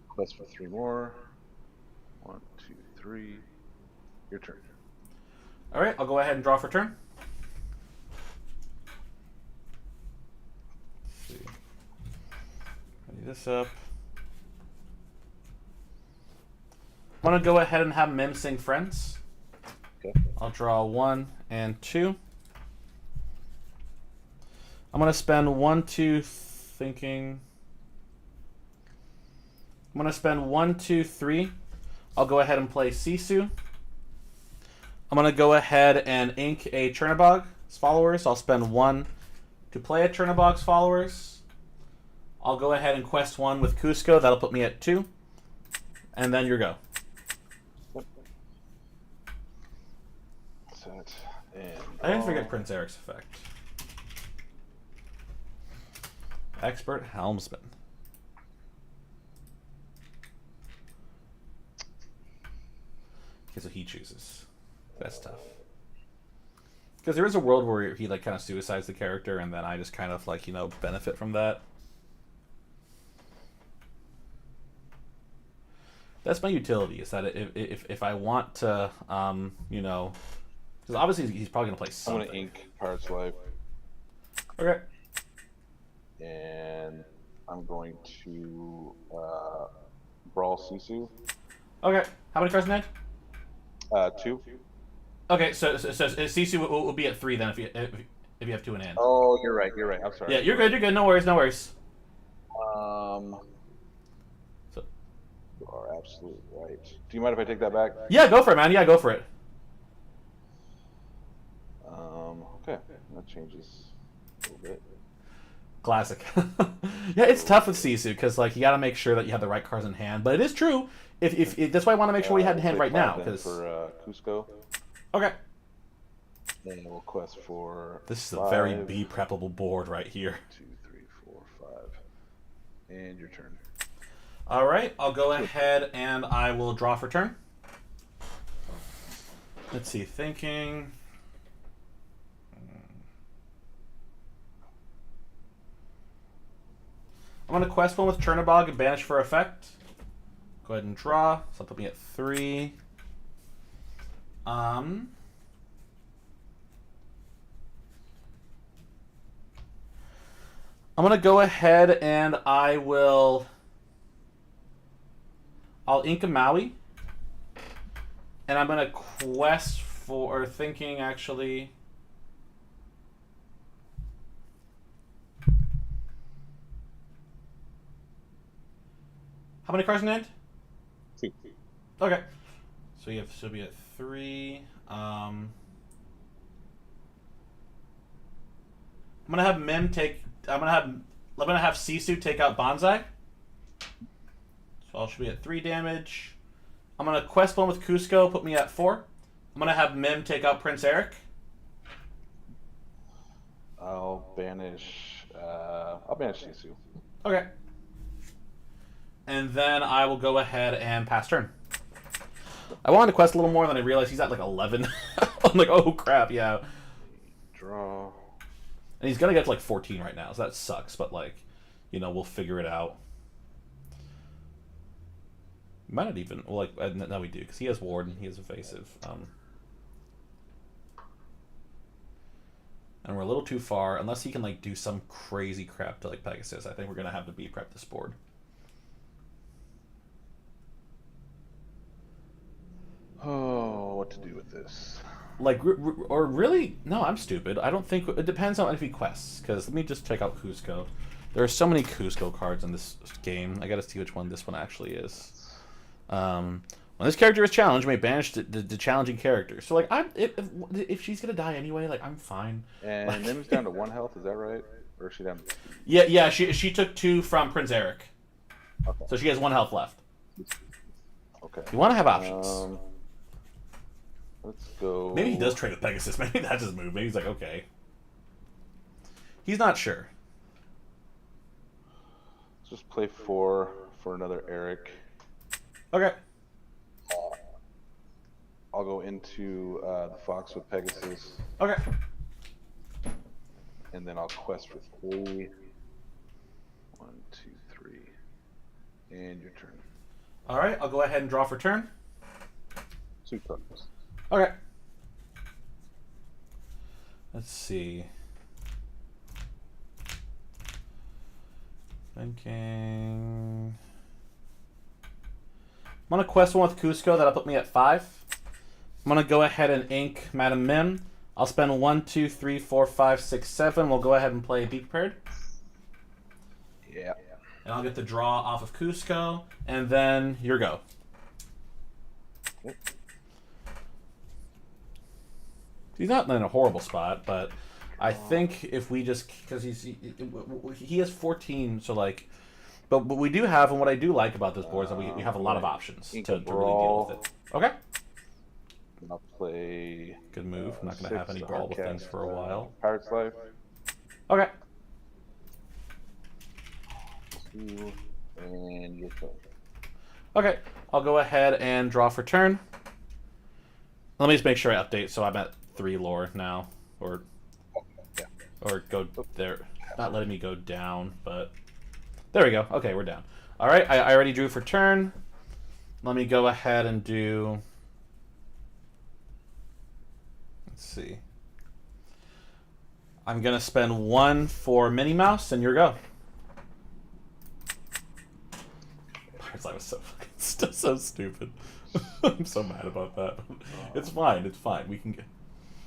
Quest for 3 more. 1, 2, 3. Your turn. All right, I'll go ahead and draw for turn. Let's see. Ready this up. I'm gonna go ahead and have Mim sing Friends. Okay. I'll draw 1 and 2. I'm gonna spend 1, 2, thinking. I'm gonna spend 1, 2, 3. I'll go ahead and play Sisu. I'm gonna go ahead and ink a Chernobog's followers. I'll spend 1 to play a Chernobog's followers. I'll go ahead and quest 1 with Cusco. That'll put me at 2. And then you go. Set. And I didn't forget Prince Eric's effect. Expert Helmsman. Okay, so he chooses. That's tough. Because there is a world where he like kind of suicides the character, and then I just kind of like, you know, benefit from that. That's my utility. Is that if I want to, you know, because obviously he's probably gonna play I'm something. gonna ink Pirate's Life, Okay. and I'm going to Brawl Sisu. Okay. How many cards in hand? 2. Okay, so Sisu will be at 3 then if you have 2 in hand. Oh, you're right. You're right. I'm sorry. Yeah, you're good. You're good. No worries. No worries. So, You are absolutely right. Do you mind if I take that back? yeah, go for it, man. Yeah, go for it. Okay. That changes a little bit. Classic. Yeah, it's tough with Sisu because like you got to make sure that you have the right cards in hand. But it is true. If that's why I want to make sure we had in hand Play right now. 5 then Because for Cusco, okay, and we'll quest for. this is a 5, very B preppable board right here. 2, 3, 4, 5, and your turn. All right, I'll go ahead and I will draw for turn. Let's see, thinking. I'm gonna quest 1 with Chernobog and banish for effect. Go ahead and draw. So that'll put me at 3. I'm gonna go ahead and I'll ink a Maui. And I'm gonna quest for thinking actually. How many cards in hand? 2. Okay. So you have so be at 3. I'm gonna have Mim take. I'm gonna have Sisu take out Bonsai. So I should be at 3 damage. I'm gonna quest 1 with Cusco, put me at 4. I'm gonna have Mim take out Prince Eric. I'll banish Sisu. Okay. And then I will go ahead and pass turn. I wanted to quest a little more, then I realized he's at like 11. I'm like, oh crap, yeah. Draw. And he's gonna get to like 14 right now, so that sucks. But like, you know, we'll figure it out. Might not even. Well, like now we do because he has ward and he has evasive. And we're a little too far unless he can like do some crazy crap to like Pegasus. I think we're gonna have to B prep this board. Oh, what to do with this? Like, or really? No, I'm stupid. I don't think it depends on if he quests. Because let me just check out Cusco. There are so many Cusco cards in this game. I gotta see which one this one actually is. When this character is challenged, you may banish the challenging character. So like, if she's gonna die anyway, like I'm fine. And Like- Nim's down to 1 health, is that right? Or is she down to 2? Yeah. She took 2 from Prince Eric, Okay. so she has 1 health left. Okay. You want to have options. Let's go. Maybe he does trade with Pegasus. Maybe that's his move. Maybe he's like, okay. He's not sure. Let's just play 4 for another Eric. Okay. I'll go into the Fox with Pegasus, Okay. and then I'll quest for 3. 1, 2, 3. And your turn. All right. I'll go ahead and draw for turn. 2 cards. Okay. Let's see. Thinking. I'm gonna quest one with Cusco. That'll put me at 5. I'm gonna go ahead and ink Madam Mim. I'll spend 1, 2, 3, 4, 5, 6, 7. We'll go ahead and play Be Prepared. Yeah. And I'll get the draw off of Cusco, and then your go. He's not in a horrible spot, but I think if we just, because he has 14, so like, but we do have, and what I do like about this board is that we have a lot of options to really deal with it. Okay. I'll play. Good move. I'm not going to have any brawl with things for a while. Pirate's Life. Okay. 2, and your turn. Okay. I'll go ahead and draw for turn. Let me just make sure I update, so I'm at 3 lore now, or go there. Not letting me go down, but there we go. Okay, we're down. All right, I already drew for turn. Let me go ahead and do. Let's see. I'm gonna spend 1 for Minnie Mouse, and your go. Pirate's Life was so fucking so stupid. I'm so mad about that. It's fine. It's fine. We can get.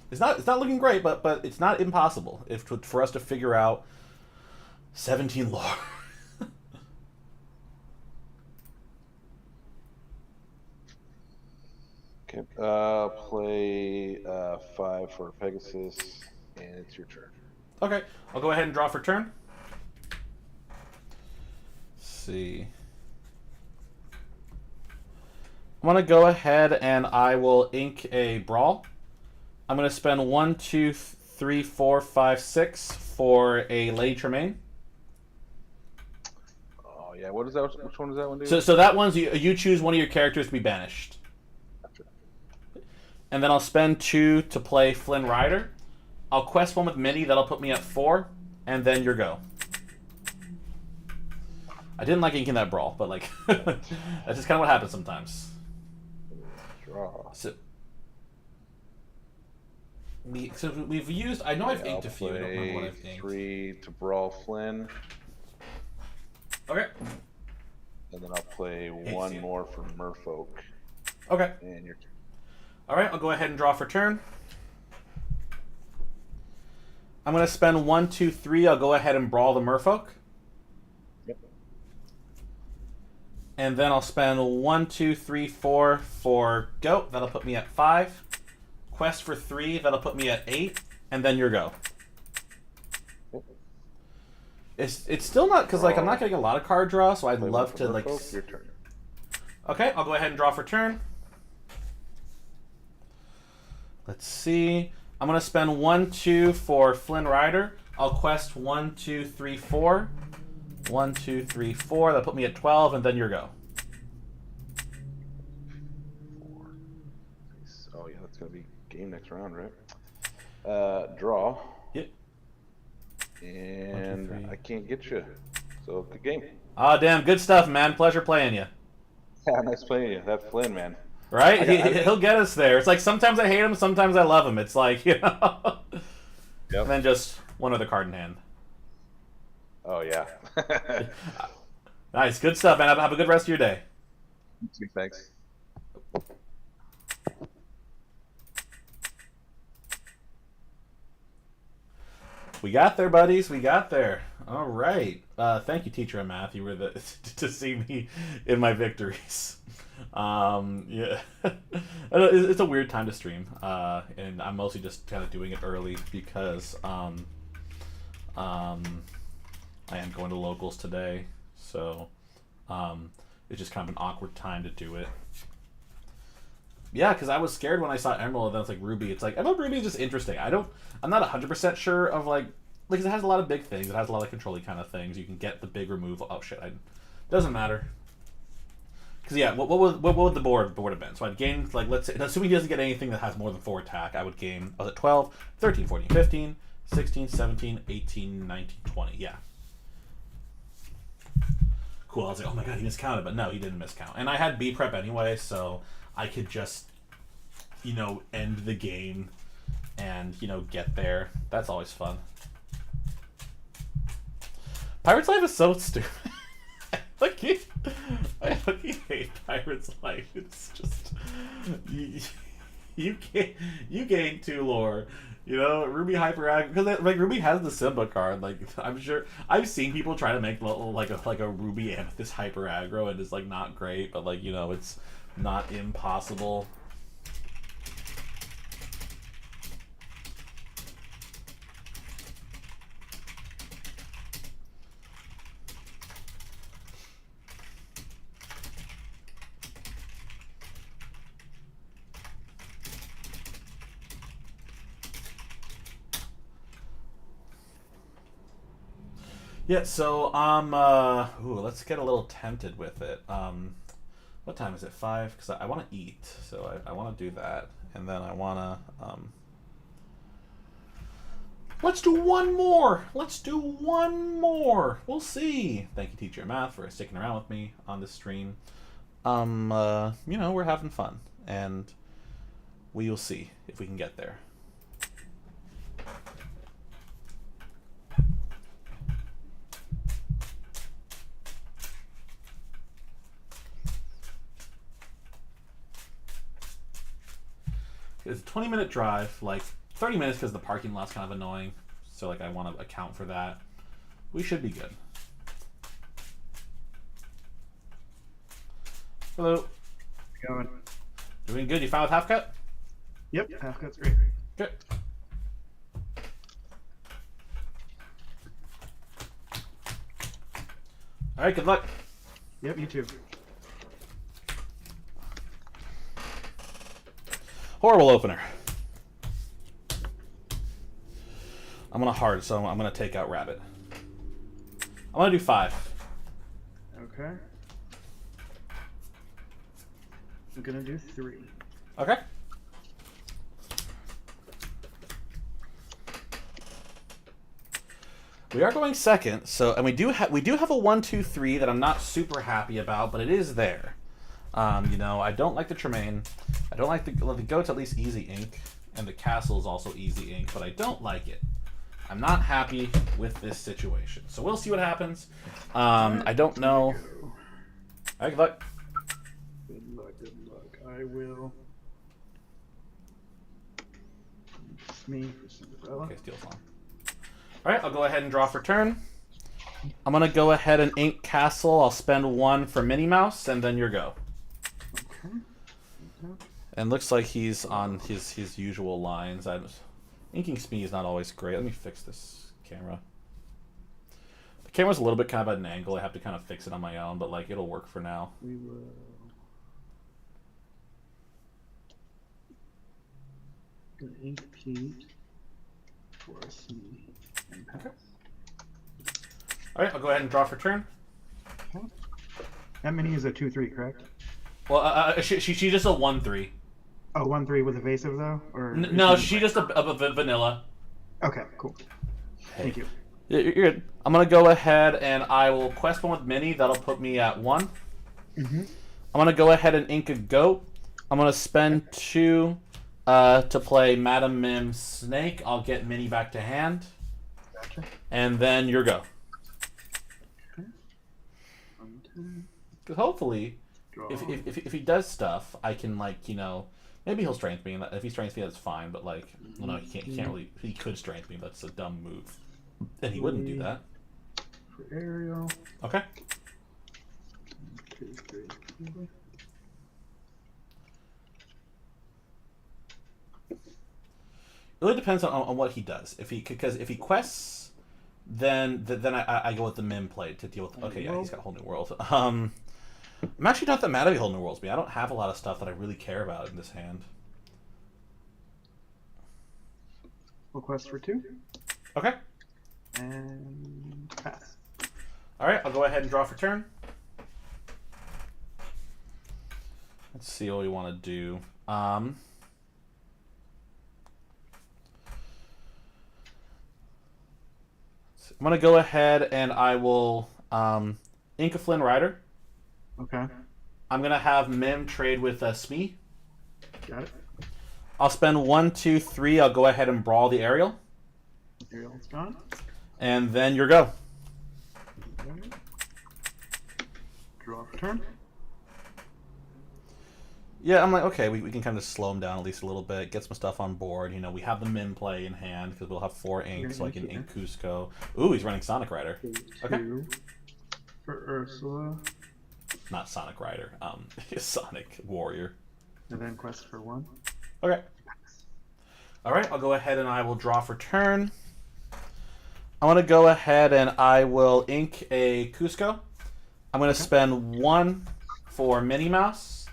It's not looking great, but it's not impossible for us to figure out 17 lore. Okay. Play 5 for Pegasus, and it's your turn. Okay, I'll go ahead and draw for turn. Let's see. I'm gonna go ahead and I will ink a brawl. I'm gonna spend 1, 2, 3, 4, 5, 6 for a Lady Tremaine. Oh yeah, what is that? Which one does that one do? So that one's you choose one of your characters to be banished. And then I'll spend 2 to play Flynn Rider. I'll quest one with Minnie, that'll put me at 4, and then your go. I didn't like inking that brawl, but like that's just kind of what happens sometimes. Draw. So we've used. I know I've inked a few. I don't remember what I've inked. 3 to brawl Flynn, Okay. and then I'll play 1 more for Merfolk, Okay. and your turn. All right. I'll go ahead and draw for turn. I'm gonna spend 1, 2, 3. I'll go ahead and brawl the Merfolk. Yep. And then I'll spend 1, 2, 3, 4 for Goat. That'll put me at 5. Quest for 3. That'll put me at 8. And then your go. It's still not, because like I'm not getting a lot of card draw, so I'd Play love 1 to for like. Merfolk, your turn. Okay, I'll go ahead and draw for turn. Let's see. I'm gonna spend 1, 2 for Flynn Rider. I'll quest 1, 2, 3, 4. 1, 2, 3, 4. That'll put me at 12, and then your go. 4. Oh yeah, that's gonna be game next round, right? Draw. Yep. And 1, 2, 3. I can't get you. So good game. Ah, damn, good stuff, man. Pleasure playing you. Yeah, nice playing you. That Flynn, man. Right? He'll get us there. It's like sometimes I hate him, sometimes I love him. It's like, you know. Yep. And then just one other card in hand. Oh yeah. Nice, good stuff, man. Have a good rest of your day. Thanks. We got there, buddies. We got there. All right. Thank you, teacher of math. You were the to see me in my victories. Yeah, it's a weird time to stream, and I'm mostly just kind of doing it early because I am going to locals today, so it's just kind of an awkward time to do it. Yeah, because I was scared when I saw Emerald, and then it's like Ruby. It's like Emerald Ruby is just interesting. I'm not 100% sure of like it has a lot of big things. It has a lot of control-y kind of things. You can get the big removal. Oh shit, doesn't matter. Because yeah, what would the board have been? So I'd gain, like, let's say, assuming he doesn't get anything that has more than 4 attack, I would gain, I was at 12, 13, 14, 15, 16, 17, 18, 19, 20, yeah. Cool, I was like, oh my god, he miscounted, but no, he didn't miscount. And I had B prep anyway, so I could just end the game and, get there. That's always fun. Pirate's Life is so stupid. I fucking hate Pirate's Life. It's just you gain 2 lore. Ruby hyper because Ruby has the Simba card. Like, I'm sure I've seen people try to make like a Ruby Amethyst hyper aggro, and it's like not great, but like it's not impossible. Yeah, so let's get a little tempted with it. What time is it? 5? Because I want to eat, so I want to do that, and then I want to let's do one more. We'll see. Thank you, Teacher of Math, for sticking around with me on this stream. We're having fun, and we will see if we can get there. It's a 20-minute drive, like 30 minutes because the parking lot's kind of annoying. So like I want to account for that. We should be good. Hello. Going. Doing good. You fine with half cut? Yep, half cut's great. Good. All right. Good luck. Yep, you too. Horrible opener. I'm gonna hard, so I'm gonna take out rabbit. I'm gonna do 5. Okay. I'm gonna do 3. Okay. We are going second, and we do have a 1, 2, 3 that I'm not super happy about, but it is there. I don't like the Tremaine. I don't like the goat's at least easy ink, and the castle is also easy ink, but I don't like it. I'm not happy with this situation, so we'll see what happens. I don't know. All right, good luck. Good luck, good luck. I will. It's me for Cinderella. Okay, Steel's on. All right, I'll go ahead and draw for turn. I'm gonna go ahead and ink castle. I'll spend 1 for Minnie Mouse, and then your go. Okay. And looks like he's on his usual lines. Inking Smee is not always great. Let me fix this camera. The camera's a little bit kind of at an angle. I have to kind of fix it on my own, but like it'll work for now. We will. Gonna ink Pete for C and pass. All right, I'll go ahead and draw for turn. Okay. That mini is a 2/3, correct? Well, she's just a 1/3. Oh, 1/3 with evasive though, or No, she's just a vanilla. Okay, cool. Thank you. You're good. I'm gonna go ahead and I will quest 1 with Minnie. That'll put me at 1. Mm-hmm. I'm gonna go ahead and ink a goat. I'm gonna spend 2 to play Madam Mim Snake. I'll get Minnie back to hand. Gotcha. And then your go. Okay. Because hopefully, Draw. if he does stuff, I can maybe he'll strength me. And if he strengths me, that's fine. But like, well, no, he can't. He can't really. He could strength me. That's a dumb move, and he wouldn't do that. For Ariel. Okay. 2, 3, 4. It really depends on what he does. If he quests, then I go with the Mim play to deal with. Okay, yeah, he's got a whole new world. I'm actually not that mad at a whole new worlds. I don't have a lot of stuff that I really care about in this hand. We'll quest for 2 Okay. and pass. All right, I'll go ahead and draw for turn. Let's see what we want to do. I'm gonna go ahead and I will ink a Flynn Rider. Okay, I'm gonna have Mim trade with Smee. got it. I'll spend 1, 2, 3. I'll go ahead and brawl the aerial, Aerial's gone. and then your go. Okay. Draw for turn. Yeah, I'm like, okay, we can kind of slow him down at least a little bit, get some stuff on board. You know, we have the Mim play in hand because we'll have 4 ink, so I can ink Cusco. Ooh, he's running Sonic Rider. Okay. 2 for Ursula, Not Sonic Rider, Sonic Warrior. and then quest for 1. Okay. All right, I'll go ahead and I will draw for turn. I want to go ahead and I will ink a Cusco. I'm going to spend 1 for Minnie Mouse.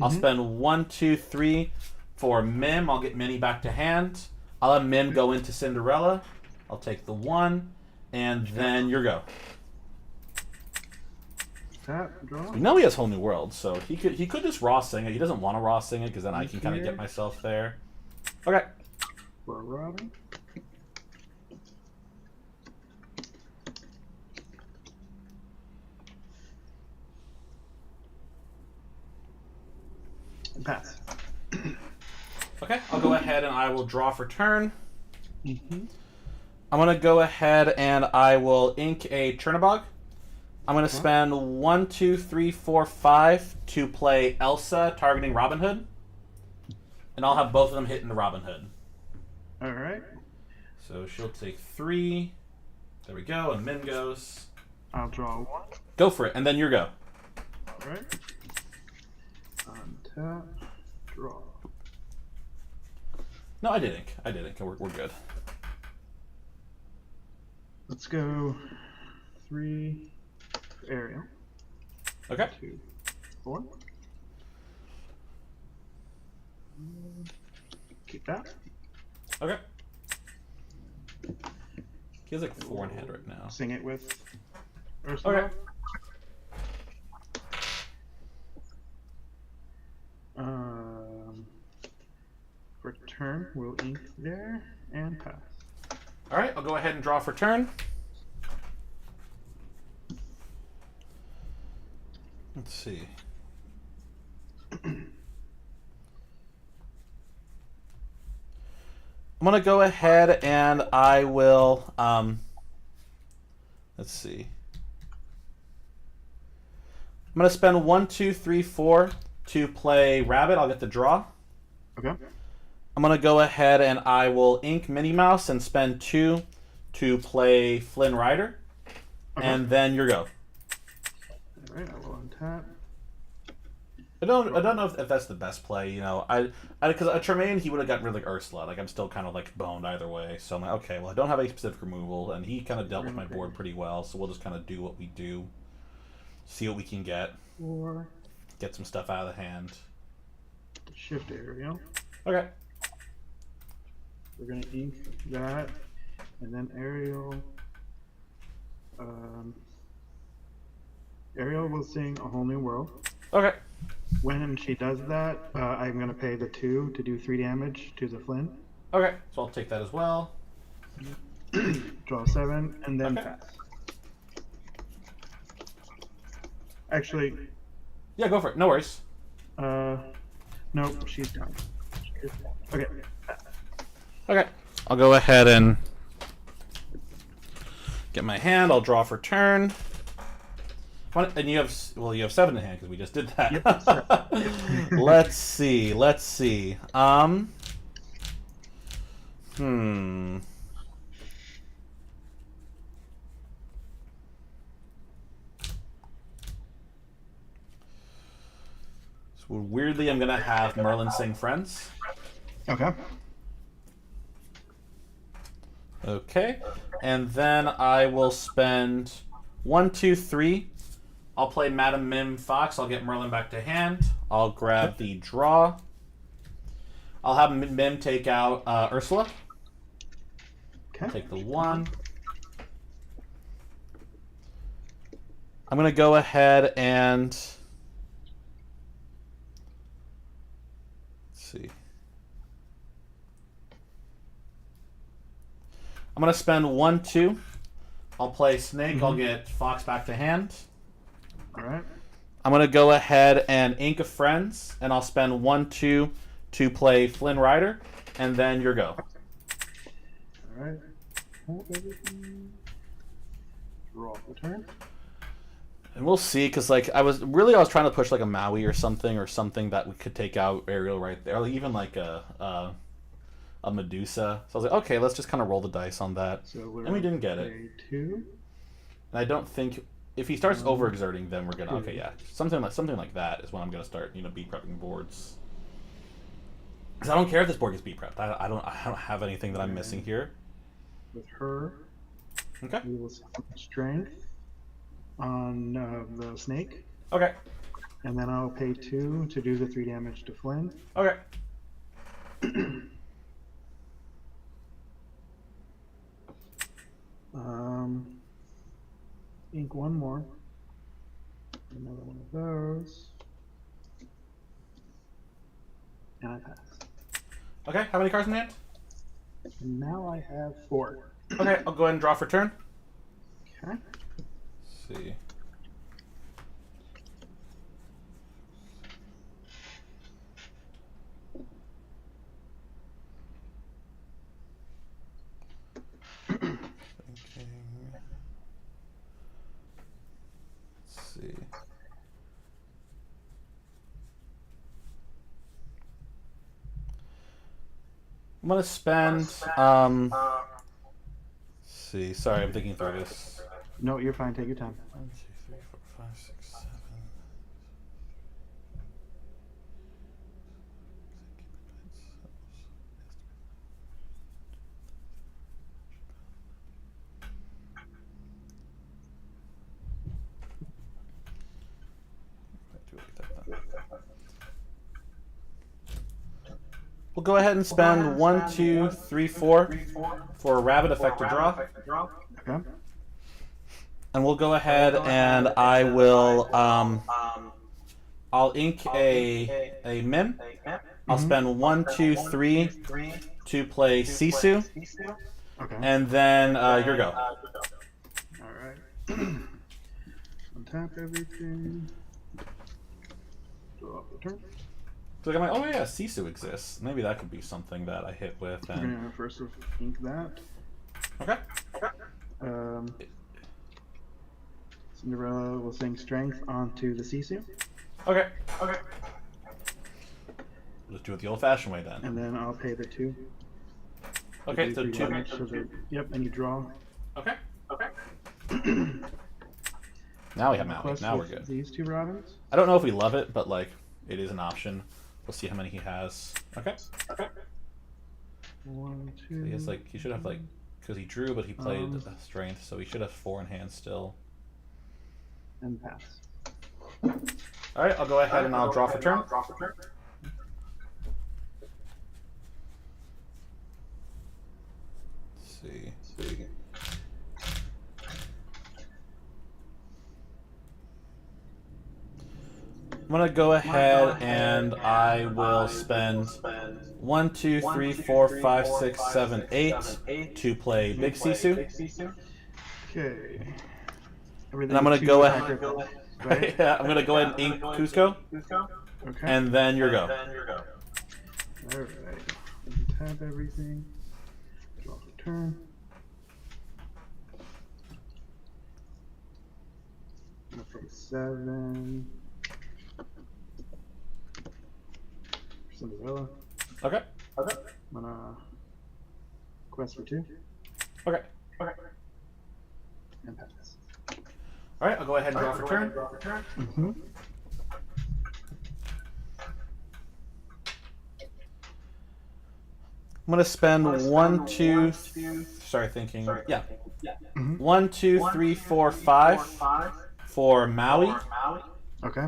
I'll spend 1, 2, 3 for Mim. I'll get Minnie back to hand. I'll have Mim go into Cinderella. I'll take the 1, and then your go. Tap, draw. You know he has Whole New World, so he could just raw sing it. He doesn't want to raw sing it because then I can kind of get myself there. Okay. For Robin. Pass. Okay, I'll go ahead and I will draw for turn. Mm-hmm. I'm going to go ahead and I will ink a Chernabog. I'm going to spend 1, 2, 3, 4, 5 to play Elsa targeting Robin Hood. And I'll have both of them hitting the Robin Hood. All right. So she'll take 3. There we go, and Mim goes. I'll draw 1. Go for it, and then your go. All right. Untap. Draw. No, I did ink. I did ink. We're good. Let's go 3 for Ariel. Okay. 2, 4. Keep that. Okay. He has like 4 in hand right now. Sing it with Ursula. Okay. For turn, we'll ink there and pass. All right, I'll go ahead and draw for turn. Let's see. I'm gonna go ahead and I will. Let's see. I'm gonna spend 1, 2, 3, 4 to play Rabbit. I'll get the draw. Okay. I'm gonna go ahead and I will ink Minnie Mouse and spend 2 to play Flynn Rider, and then your go. All right, I will untap. I don't know if that's the best play. You know, because a Tremaine he would have gotten rid of like Ursula. Like I'm still kind of like boned either way. So I'm like, okay, well I don't have any specific removal, and he kind of dealt with my board pretty well. So we'll just kind of do what we do, see what we can get, 4. get some stuff out of the hand. Shift Ariel. Okay. We're gonna ink that, and then Ariel. Ariel will sing A Whole New World. Okay. When she does that, I'm gonna pay the 2 to do 3 damage to the Flynn. Okay. So I'll take that as well. Draw 7, and then Okay. pass. Actually, Yeah, go for it. No worries. nope, she's done. Okay. Okay. I'll go ahead and get my hand. I'll draw for turn. And you have 7 in hand because we just did that. Yep. Let's see. So weirdly, I'm gonna have Merlin sing Friends. Okay. Okay, and then I will spend 1, 2, 3. I'll play Madam Mim Fox. I'll get Merlin back to hand. I'll grab the draw. I'll have Mim take out Ursula. Okay. Take the 1. I'm gonna go ahead and let's see. I'm gonna spend 1, 2. I'll play Snake. I'll get Fox back to hand. All right. I'm gonna go ahead and ink a Friends, and I'll spend 1, 2 to play Flynn Rider, and then your go. Alright. Draw the turn. And we'll see, because like I was trying to push like a Maui or something that we could take out Ariel right there, or even like a Medusa. So I was like, okay, let's just kind of roll the dice on that, So we're and we didn't get it. a 2. And I don't think if he starts overexerting, then we're gonna okay, yeah, something like that is when I'm gonna start beat prepping boards. Because I don't care if this board gets beat prepped. I don't have anything that I'm missing here. With her, Okay. we will spend strength on the snake, Okay. and then I'll pay 2 to do the 3 damage to Flynn. Okay. Ink one more. Another one of those. And I pass. Okay. How many cards in hand? And now I have 4. Okay. I'll go ahead and draw for turn. Okay. Let's see. Let's see. I'm gonna spend let's see. Sorry, I'm thinking through this. No, you're fine. Take your time. 1, 2, 3, 4, 5, 6, 7. We'll go ahead and spend 1, 2, 3, 4 for a rabbit effect to draw. Okay. And we'll go ahead and I will I'll ink a Mim. I'll spend 1, 2, 3 to play Sisu, Okay. and then your go. Alright. Untap everything. Draw the turn. So I'm like, oh yeah, Sisu exists. Maybe that could be something that I hit with. We're And gonna first ink that. okay, Cinderella will sing strength onto the Sisu, okay. Let's do it the old-fashioned way then. and then I'll pay the 2. Okay, so Do 2. damage to the- Yep, and you draw. Okay. Now we have Maui. Plus Now we're with good. These 2 Robins. I don't know if we love it, but like it is an option. We'll see how many he has. Okay. 1, 2. He has like he should have like because he drew, but he played strength, so he should have 4 in hand still. And pass. All right, I'll go ahead and I'll draw for turn. Let's see. I'm gonna go ahead and I will spend 1, 2, 3, 4, 5, 6, 7, 8 to play Big Sisu. Okay. And I'm gonna go ahead. Right? Yeah, I'm gonna go ahead and ink Cusco, Okay. and then your go. Alright. Tap everything. Draw the turn. I'm gonna pay 7. Cinderella. Okay. I'm gonna quest for 2 Okay. and pass. All right, I'll go ahead and draw for turn. Mm-hmm. I'm gonna spend 1, 2. Sorry, thinking. Yeah. 1, 2, 3, 4, 5 for Maui, Okay.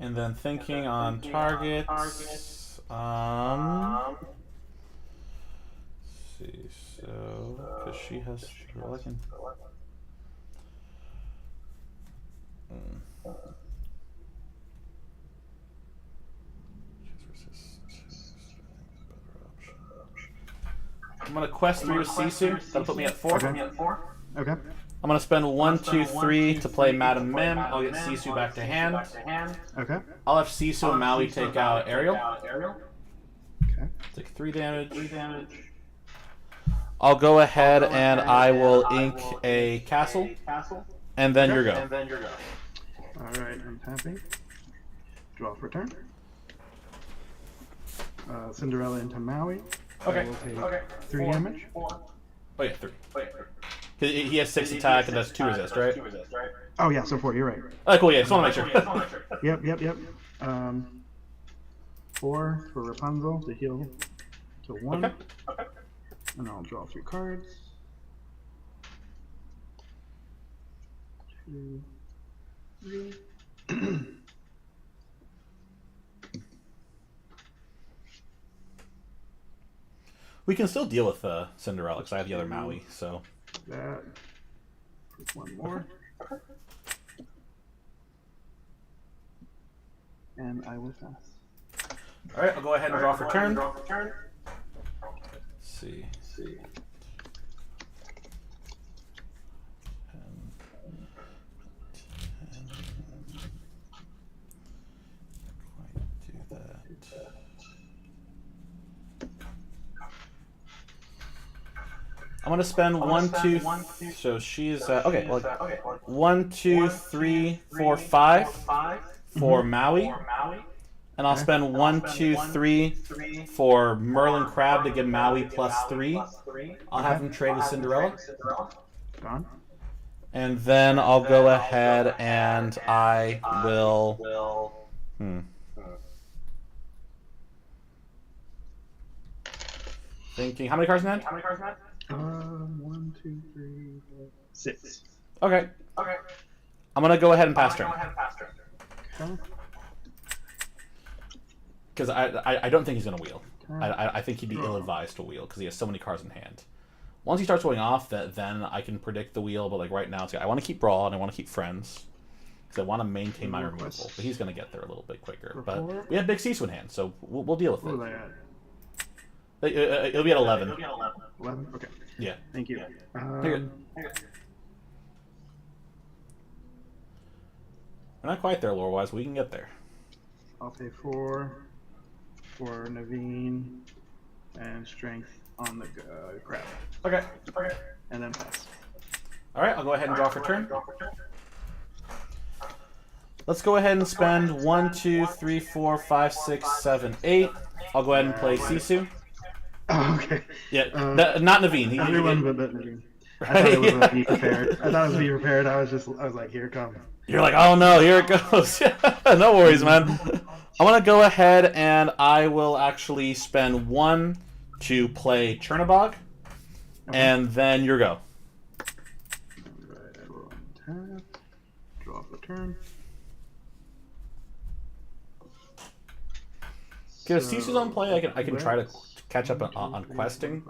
and then thinking on targets. Let's see. So, because she has. Well, I can. I'm gonna quest through Sisu. That'll put me at 4. Okay. I'm gonna spend 1, 2, 3 to play Madam Mim. I'll get Sisu back to hand. Okay. I'll have Sisu and Maui take out Ariel. Okay. Take 3 damage. I'll go ahead and I will ink a castle, and then your go. All right, I'm tapping. Draw for turn. Cinderella into Maui. Okay. I will take 3 damage. Oh yeah, 3. He has 6 attack and that's 2 resist, right? Oh yeah, so 4. You're right. Oh, cool. Yeah, just want to make sure. Yep. 4 for Rapunzel to heal to 1. Okay. And I'll draw 3 cards. 2, 3. We can still deal with Cinderella because I have the other Maui. So That. For 1 more. And I will pass. all right, I'll go ahead and draw for turn. Let's see. I'm gonna spend 1, 2. So she's okay. Well, 1, 2, 3, 4, 5 for Maui, and I'll spend 1, 2, 3 for Merlin Crab to give Maui +3. I'll have him trade with Cinderella, Gone. and then I'll go ahead and I will. Thinking, how many cards in hand? 1, 2, 3, 4, 6. Okay. I'm gonna go ahead and pass turn. Okay. Because I don't think he's going to wheel. I think he'd be ill-advised to wheel because he has so many cards in hand. Once he starts going off, then I can predict the wheel. But like right now, I want to keep Brawl and I want to keep Friends because I want to maintain my removal. But he's going to get there a little bit quicker. But we have Big Sisu in hand, so we'll deal with What was it. I at? It'll be at 11. 11? Okay. Yeah. Thank you. You're good. We're not quite there lore-wise, but we can get there. I'll pay 4 for Naveen and strength on the crab. Okay. And then pass. All right, I'll go ahead and draw for turn. Let's go ahead and spend 1, 2, 3, 4, 5, 6, 7, 8. I'll go ahead and play Sisu. Oh, okay. Yeah, not Naveen. Everyone but Naveen. I thought it was be prepared. I was like, here it comes. You're like, oh no, here it goes. No worries, man. I want to go ahead and I will actually spend 1 to play Chernabog, and then your go. Alright, I will untap. Draw for turn. If Sisu's on play, I can try to catch up on questing.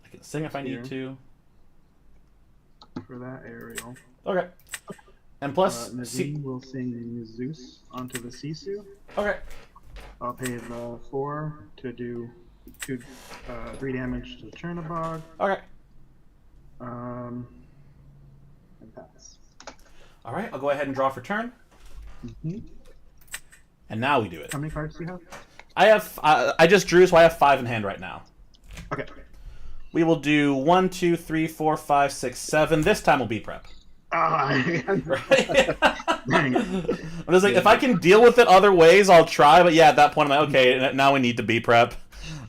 I can sing if I need to. For that aerial. Okay. And plus, Naveen will sing Zeus onto the Sisu. okay. I'll pay the 4 to do 3 damage to Chernabog. Okay. And pass. All right, I'll go ahead and draw for turn. Mm-hmm. And now we do it. How many cards do you have? I have. I just drew, so I have 5 in hand right now. Okay. We will do 1, 2, 3, 4, 5, 6, 7. This time will be prep. Right? I'm just like, if I can deal with it other ways, I'll try. But yeah, at that point, I'm like, okay, now we need to be prep.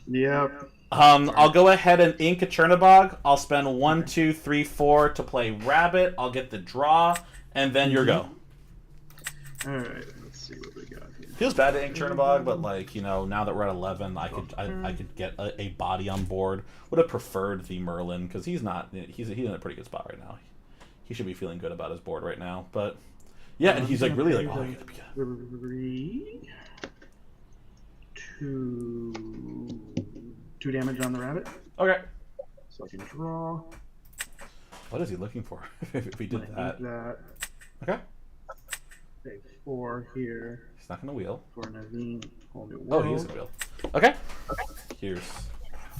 Yep. I'll go ahead and ink a Chernabog. I'll spend 1, 2, 3, 4 to play Rabbit. I'll get the draw, and then your go. Alright, let's see what we got here. Feels bad to ink Chernabog, but like, you know, now that we're at 11, I could get a body on board. Would have preferred the Merlin because he's in a pretty good spot right now. He should be feeling good about his board right now, but yeah, and he's like really like, oh, you gotta be good. 2 damage on the rabbit, Okay. so I can draw. What is he looking for? If we did that. Okay. Pay 4 here He's not gonna wheel. for Naveen. Whole new Oh, world. he is gonna wheel. Okay. Here's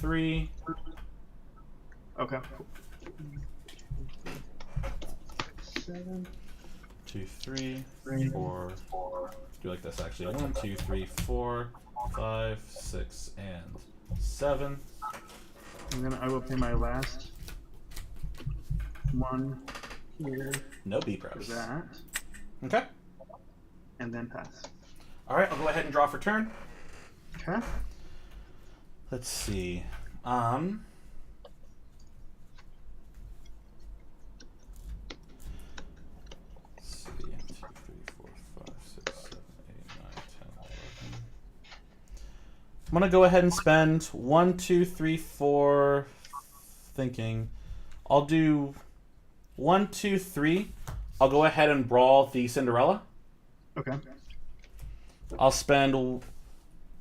3. Okay. 7. 2, 3, 4. Do like this actually. 1, 2, 3, 4. 5, 6, and 7. And then I will pay my last one here No B for pros. that, Okay. and then pass. All right, I'll go ahead and draw for turn. Okay. Let's see. Let's see. 1, 2, 3, 4, 5, 6, 7, 8, 9, 10, 11. I'm gonna go ahead and spend 1, 2, 3, 4. Thinking, I'll do 1, 2, 3. I'll go ahead and brawl the Cinderella. Okay. I'll spend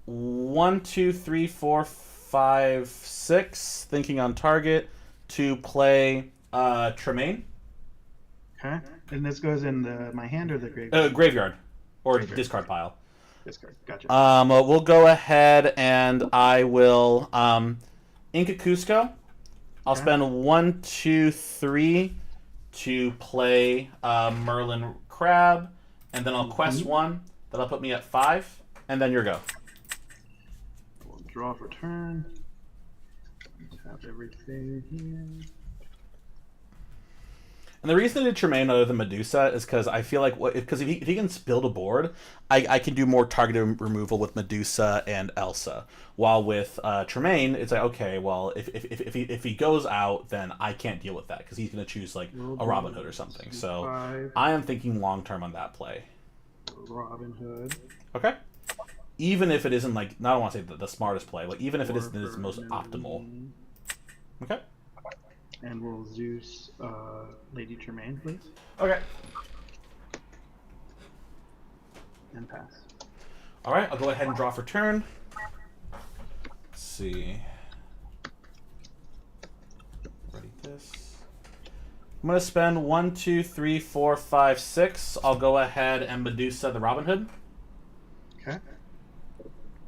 1, 2, 3, 4, 5, 6, thinking on target, to play Tremaine. Okay. And this goes in my hand or the graveyard? Graveyard. Or Graveyard. discard pile. Discard. Gotcha. We'll go ahead and I will Inca Cusco. I'll Okay. spend 1, 2, 3 to play Merlin Crab, and then I'll quest 1. That'll put me at 5, and then your go. We'll draw for turn. Tap everything here. And the reason I did Tremaine other than Medusa is because I feel like if he can build a board, I can do more targeted removal with Medusa and Elsa. While with Tremaine, it's like, okay, well, if he goes out, then I can't deal with that because he's going to choose like a Robin Hood or something. So 5, I am thinking long term on that play. Robin Hood. Okay. Even if it isn't like, I don't want to say the smartest play, like even if it isn't or the most optimal. Merlin. Okay. And we'll Zeus Lady Tremaine, please. Okay. And pass. All right, I'll go ahead and draw for turn. Let's see. Ready this. I'm gonna spend 1, 2, 3, 4, 5, 6. I'll go ahead and Medusa the Robin Hood. Okay.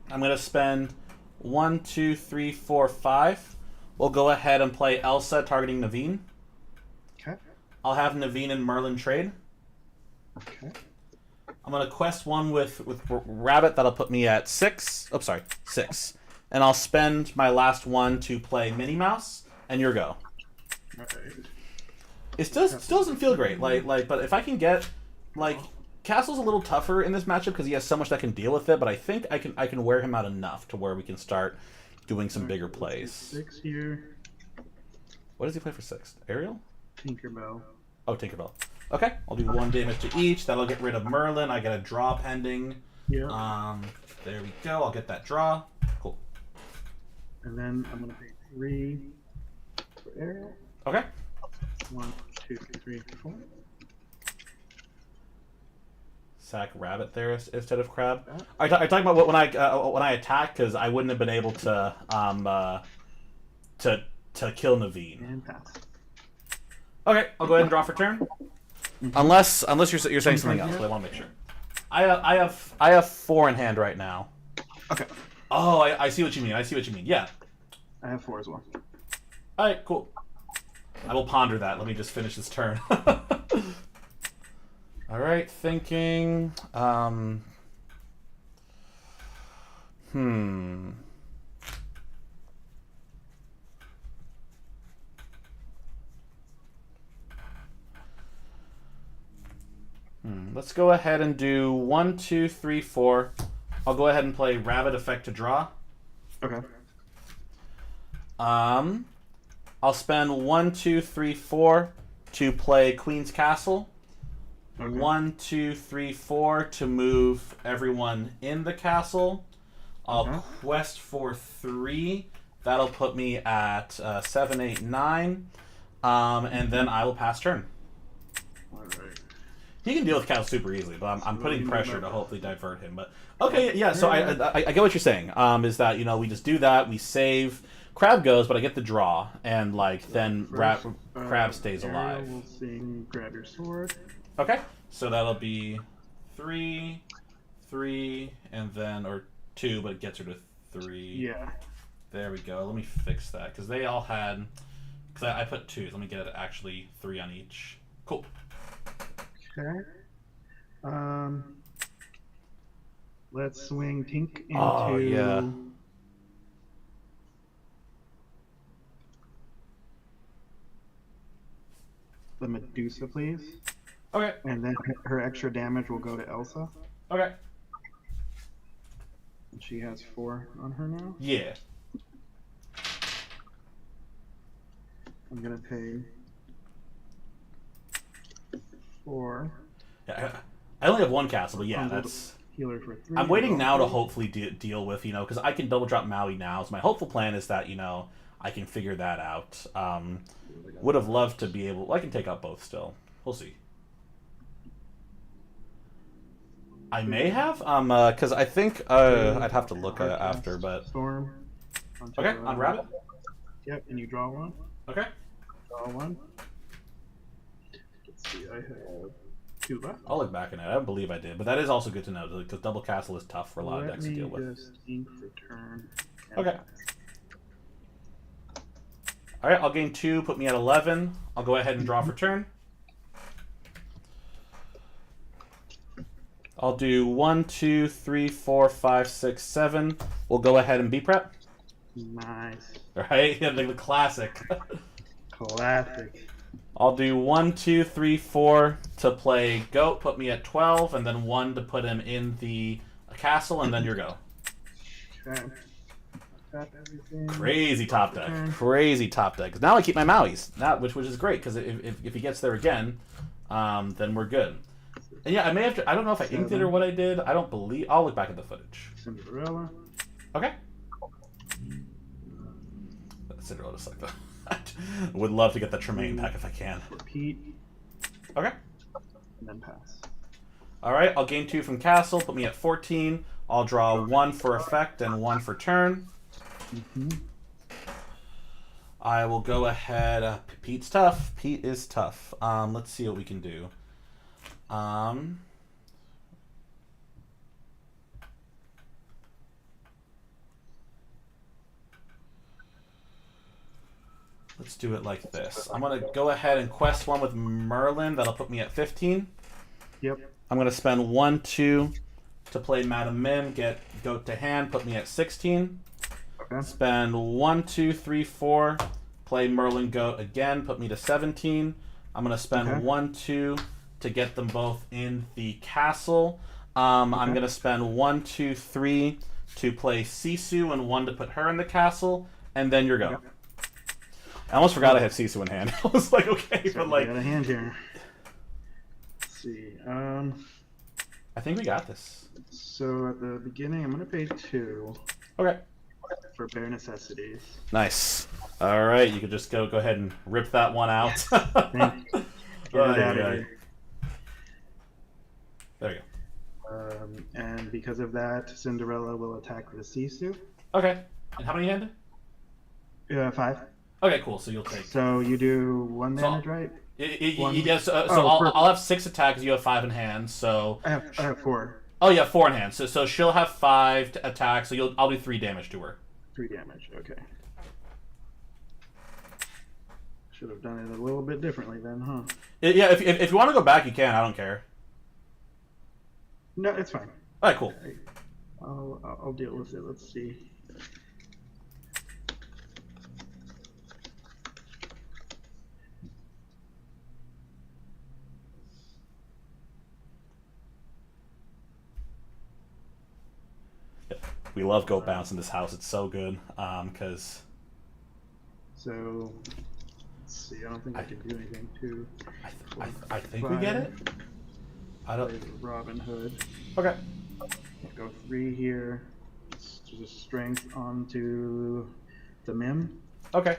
I'm gonna spend 1, 2, 3, 4, 5. We'll go ahead and play Elsa targeting Naveen. Okay. I'll have Naveen and Merlin trade. Okay. I'm gonna quest 1 with Rabbit. That'll put me at 6. Oh, sorry, 6. And I'll spend my last 1 to play Minnie Mouse. And your go. Alright. It still doesn't feel great. But if I can get Castle's a little tougher in this matchup because he has so much that can deal with it. But I think I can wear him out enough to where we can start doing some bigger plays. 6 here. What does he play for 6? Ariel? Tinkerbell. Oh, Tinkerbell. Okay, I'll do 1 damage to each. That'll get rid of Merlin. I get a draw pending. Yeah. There we go. I'll get that draw. Cool. And then I'm gonna pay 3 for Ariel. Okay. 1, 2, 3, 4. Sack Rabbit there instead of Crab. Are you talking about when I attack? Because I wouldn't have been able to kill Naveen. And pass. Okay, I'll go ahead and draw for turn. Unless you're saying something else, but I want to make sure. I have 4 in hand right now. Okay. Oh, I see what you mean. I see what you mean. Yeah. I have 4 as well. All right, cool. I will ponder that. Let me just finish this turn. All right, thinking. Let's go ahead and do 1, 2, 3, 4. I'll go ahead and play Rabbit effect to draw. Okay. I'll spend 1, 2, 3, 4 to play Queen's Castle. Okay. 1, 2, 3, 4 to move everyone in the castle. I'll quest for 3. That'll put me at 7, 8, 9. And then I will pass turn. Alright. He can deal with Castle super easily, but I'm putting pressure to hopefully divert him. But okay, yeah. So I get what you're saying. Is that we just do that, we save. Crab goes, but I get the draw, and then Crab stays Ariel alive. will sing Grab Your Sword. Okay, so that'll be 3, 3, and then or 2, but it gets her to 3. Yeah. There we go. Let me fix that because they all had. Because I put 2. Let me get it actually 3 on each. Cool. Okay. let's swing Tink into Oh, yeah. the Medusa, please. Okay. And then her extra damage will go to Elsa. Okay. And she has 4 on her now. Yeah. I'm gonna pay 4. Yeah. I only have one castle, but yeah, Bundled that's. healer for 3. I'm waiting now to Roll hopefully deal with, because I can double drop Maui now. So my hopeful plan is that, I can figure that out. Would have loved to be able. I can take out both still. We'll see. I may have, because I think I'd have to look after, but Storm. okay, on Rabbit. Yep, and you draw 1. Okay, Draw 1. Let's see, I have 2 left. I'll look back in it. I don't believe I did, but that is also good to know because double castle is tough for a lot of decks to deal with. Let me just ink for turn. Okay. All right, I'll gain 2, put me at 11. I'll go ahead and draw for turn. I'll do 1, 2, 3, 4, 5, 6, 7. We'll go ahead and be prep. Nice. All right, yeah, the classic. Classic. I'll do 1, 2, 3, 4 to play goat, put me at 12, and then 1 to put him in the castle, and then your go. Okay. Tap everything. Crazy top deck. Crazy top deck. 'Cause now I keep my Maui's, which is great, because if he gets there again, then we're good. And yeah, I may have to. I don't know if I inked it or what I did. I don't believe. I'll look back at the footage. Cinderella. Okay. Cinderella just like that. Would love to get the Tremaine back if I can. Repeat. Okay. And then pass. All right. I'll gain 2 from castle. Put me at 14. I'll draw 1 for effect and 1 for turn. I will go ahead. Pete's tough. Pete is tough. Let's see what we can do. Let's do it like this. I'm going to go ahead and quest 1 with Merlin. That'll put me at 15. Yep. I'm going to spend 1, 2 to play Madam Mim, get goat to hand, put me at 16. Okay. Spend 1, 2, 3, 4, play Merlin goat again, put me to 17. I'm going to spend 1, 2 to get them both in the castle. I'm going to spend 1, 2, 3 to play Sisu and 1 to put her in the castle, and then your go. Yep. I almost forgot I had Sisu in hand. I was like, okay, So but like, got a hand here. Let's see. I think we got this. So at the beginning, I'm gonna pay 2 Okay. for bare necessities. Nice. All right, you could just go ahead and rip that one out. Thank you. Get it out of here. There you And because of that, Cinderella will attack the Sisu. go. Okay. And how many hand? 5. Okay, cool. So you'll take. So you do 1 So- damage, right? One- Yes. So Oh, I'll have 6 attacks. You have 5 in hand. So. I have 4. Oh yeah, 4 in hand. So she'll have 5 attacks. So I'll do 3 damage to her. 3 damage. Okay. Should have done it a little bit differently then, huh? Yeah. If you want to go back, you can. I don't care. No, it's fine. All right. Cool. I'll deal with it. Let's see. We love goat bounce in this house. It's so good. Because. So, let's see. I don't think I can do anything to I think we get it. I play don't. the Robin Hood. Okay. Go 3 here. Just strength onto the Mim. Okay.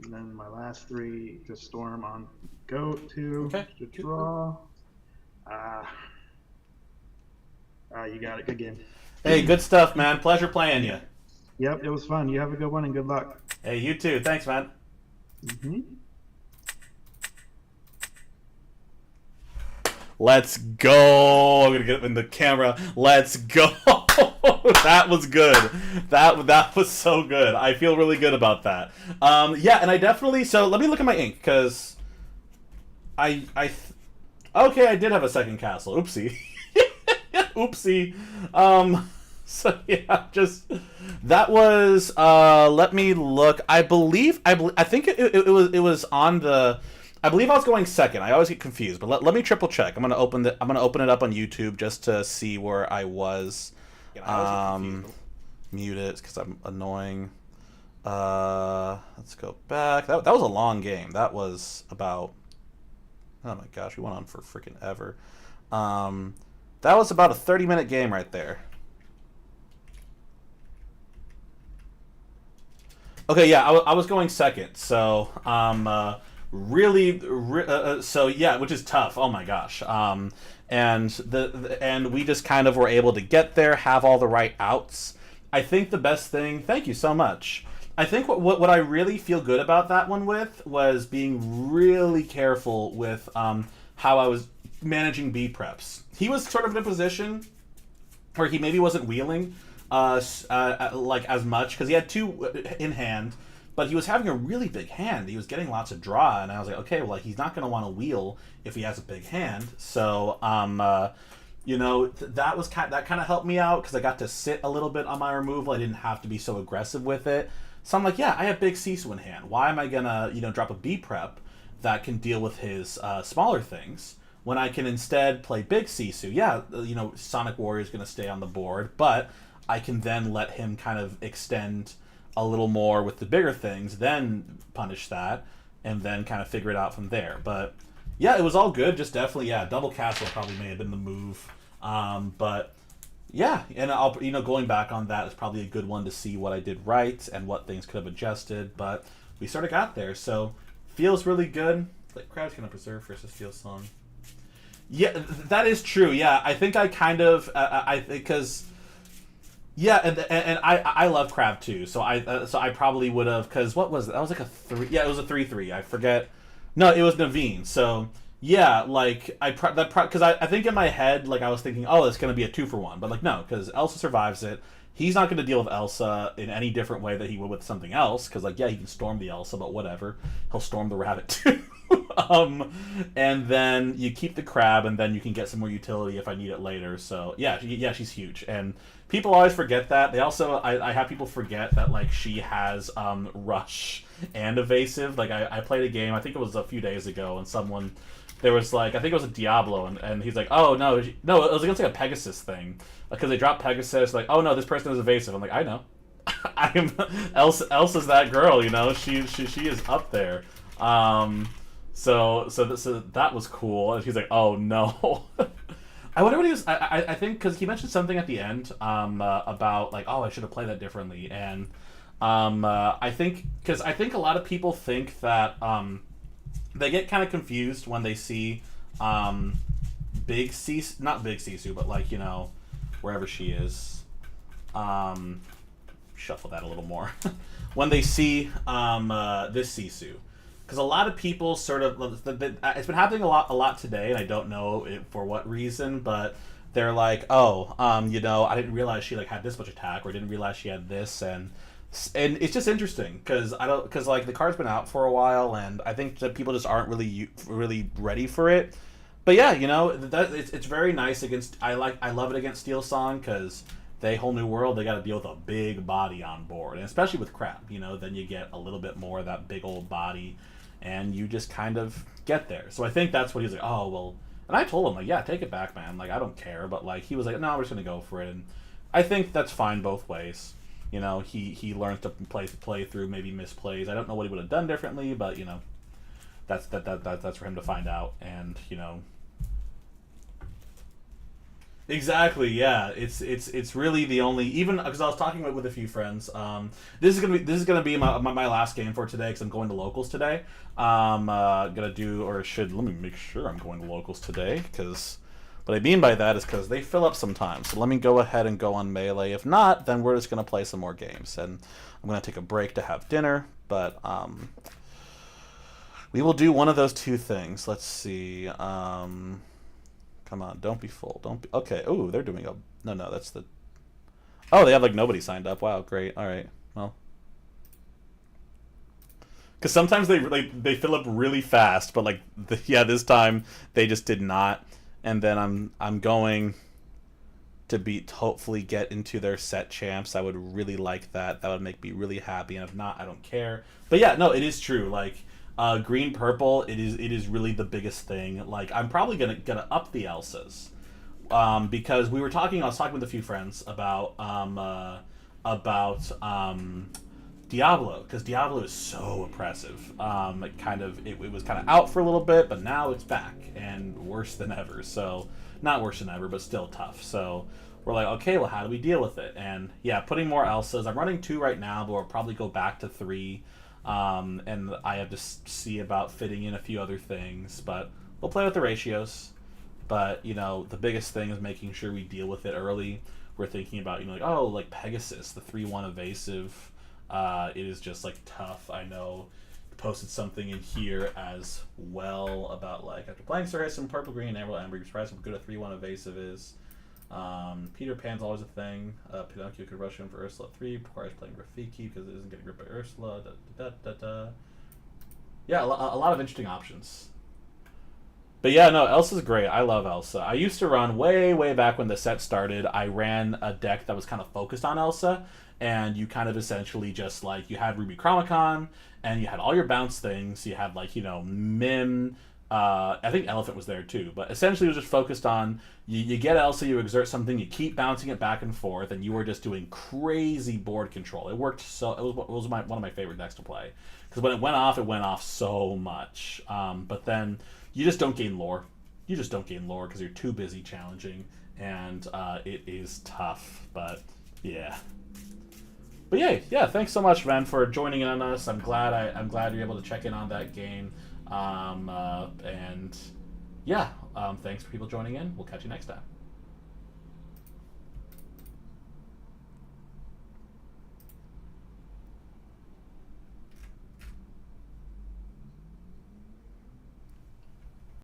And then my last 3 to storm on goat 2 Okay. to draw. You got it. Good game. Hey, good stuff, man. Pleasure playing you. Yep, it was fun. You have a good one and good luck. Hey, you too. Thanks, man. Let's go. I'm gonna get in the camera. Let's go. That was good. That was so good. I feel really good about that. Yeah, and I definitely. So let me look at my ink because okay, I did have a second castle. Oopsie. Oopsie. So yeah, just that was. Let me look. I think it was on the. I believe I was going second. I always get confused, but let me triple check. I'm gonna open it up on YouTube just to see where I was. Mute it because I'm annoying. Let's go back. That was a long game. That was about. Oh my gosh, we went on for freaking ever. That was about a 30-minute game right there. Okay, yeah, I was going second, so so yeah, which is tough. Oh my gosh. And we just kind of were able to get there, have all the right outs. I think the best thing. Thank you so much. I think what I really feel good about that one with was being really careful with how I was managing B preps. He was sort of in a position where he maybe wasn't wheeling like as much because he had 2 in hand, but he was having a really big hand. He was getting lots of draw, and I was like, okay, well, he's not going to want to wheel if he has a big hand. So, you know, that kind of helped me out because I got to sit a little bit on my removal. I didn't have to be so aggressive with it. So I'm like, yeah, I have big Sisu in hand. Why am I gonna, drop a B prep that can deal with his smaller things when I can instead play big Sisu? Yeah, Sonic Warrior is gonna stay on the board, but I can then let him kind of extend a little more with the bigger things, then punish that, and then kind of figure it out from there. But yeah, it was all good. Just definitely, yeah, double castle probably may have been the move. But yeah, and I'll going back on that is probably a good one to see what I did right and what things could have adjusted. But we sort of got there, so feels really good. Like Crowd's gonna preserve versus Steel Song. Yeah, that is true. Yeah, I think I kind of because. Yeah, and I love Crab too, so I probably would have, because what was it? That was like a 3. Yeah, it was a 3/3. I forget. No, it was Naveen. So yeah, like because I think in my head, like I was thinking, oh, it's gonna be a 2-for-1, but like no, because Elsa survives it. He's not gonna deal with Elsa in any different way that he would with something else, because like yeah, he can storm the Elsa, but whatever, he'll storm the rabbit too. And then you keep the crab, and then you can get some more utility if I need it later. So yeah, she's huge, and people always forget that. They also, I have people forget that like she has rush and evasive. Like I played a game, I think it was a few days ago, and there was like, I think it was a Diablo, and he's like, oh no, it was against like a Pegasus thing, because they dropped Pegasus, like, oh no, this person is evasive. I'm like, I know. I am Elsa's that girl, she is up there. So that was cool, and he's like, oh no. I wonder what he was. I think because he mentioned something at the end about like, oh, I should have played that differently, and I think a lot of people think that they get kind of confused when they see not big Sisu, but like wherever she is. Shuffle that a little more. When they see this Sisu. Because a lot of people sort of, it's been happening a lot today, and I don't know for what reason, but they're like, oh, I didn't realize she like had this much attack, or I didn't realize she had this, and it's just interesting because like the card's been out for a while, and I think that people just aren't really ready for it. But yeah, it's very nice against. I love it against Steel Song because they Whole New World, they got to deal with a big body on board, and especially with Crab, then you get a little bit more of that big old body. And you just kind of get there. So I think that's what he's like, oh, well... And I told him, like, yeah, take it back, man. Like, I don't care. But, like, he was like, no, we're just going to go for it. And I think that's fine both ways. He learns to play through maybe misplays. I don't know what he would have done differently, but, that's for him to find out. And, Exactly, yeah. It's really the only, even because I was talking with a few friends. This is gonna be my last game for today because I'm going to locals today. Let me make sure I'm going to locals today, because what I mean by that is because they fill up sometimes. So let me go ahead and go on Melee. If not, then we're just gonna play some more games, and I'm gonna take a break to have dinner. But we will do one of those two things. Let's see. Come on, don't be full. Don't be okay. Oh, they're doing a no. That's the. Oh, they have like nobody signed up. Wow, great. All right, well. Because sometimes they fill up really fast, but like this time they just did not. And then I'm going to hopefully get into their set champs. I would really like that. That would make me really happy. And if not, I don't care. But yeah, no, it is true. Like green purple, it is really the biggest thing. Like I'm probably gonna up the Elsas. Because I was talking with a few friends about Diablo, because Diablo is so oppressive. It was kind of out for a little bit, but now it's back and worse than ever. So not worse than ever, but still tough. So we're like, okay, well, how do we deal with it? And yeah, putting more Elsas. I'm running 2 right now, but we'll probably go back to 3. And I have to see about fitting in a few other things, but we'll play with the ratios. But the biggest thing is making sure we deal with it early. We're thinking about like Pegasus, the 3/1 evasive. It is just like tough. I know posted something in here as well about like after playing Cirrus and Purple Green and Emerald Ember, you're surprised how good a 3/1 evasive is. Peter Pan's always a thing. Pinocchio could rush in for Ursula 3, requires playing Rafiki because it isn't getting ripped by Ursula. Yeah, a lot of interesting options. But yeah, no, Elsa's great. I love Elsa. I used to run way back when the set started. I ran a deck that was kind of focused on Elsa, and you kind of essentially just like you had Ruby Chromicon, and you had all your bounce things. You had like Mim. I think Elephant was there too, but essentially it was just focused on you get Elsa, you exert something, you keep bouncing it back and forth, and you were just doing crazy board control. It worked so. It was one of my favorite decks to play because when it went off so much. But then you just don't gain lore. You just don't gain lore because you're too busy challenging, and it is tough. But yeah. But yeah, thanks so much, man, for joining in on us. I'm glad you're able to check in on that game. And yeah, thanks for people joining in. We'll catch you next time.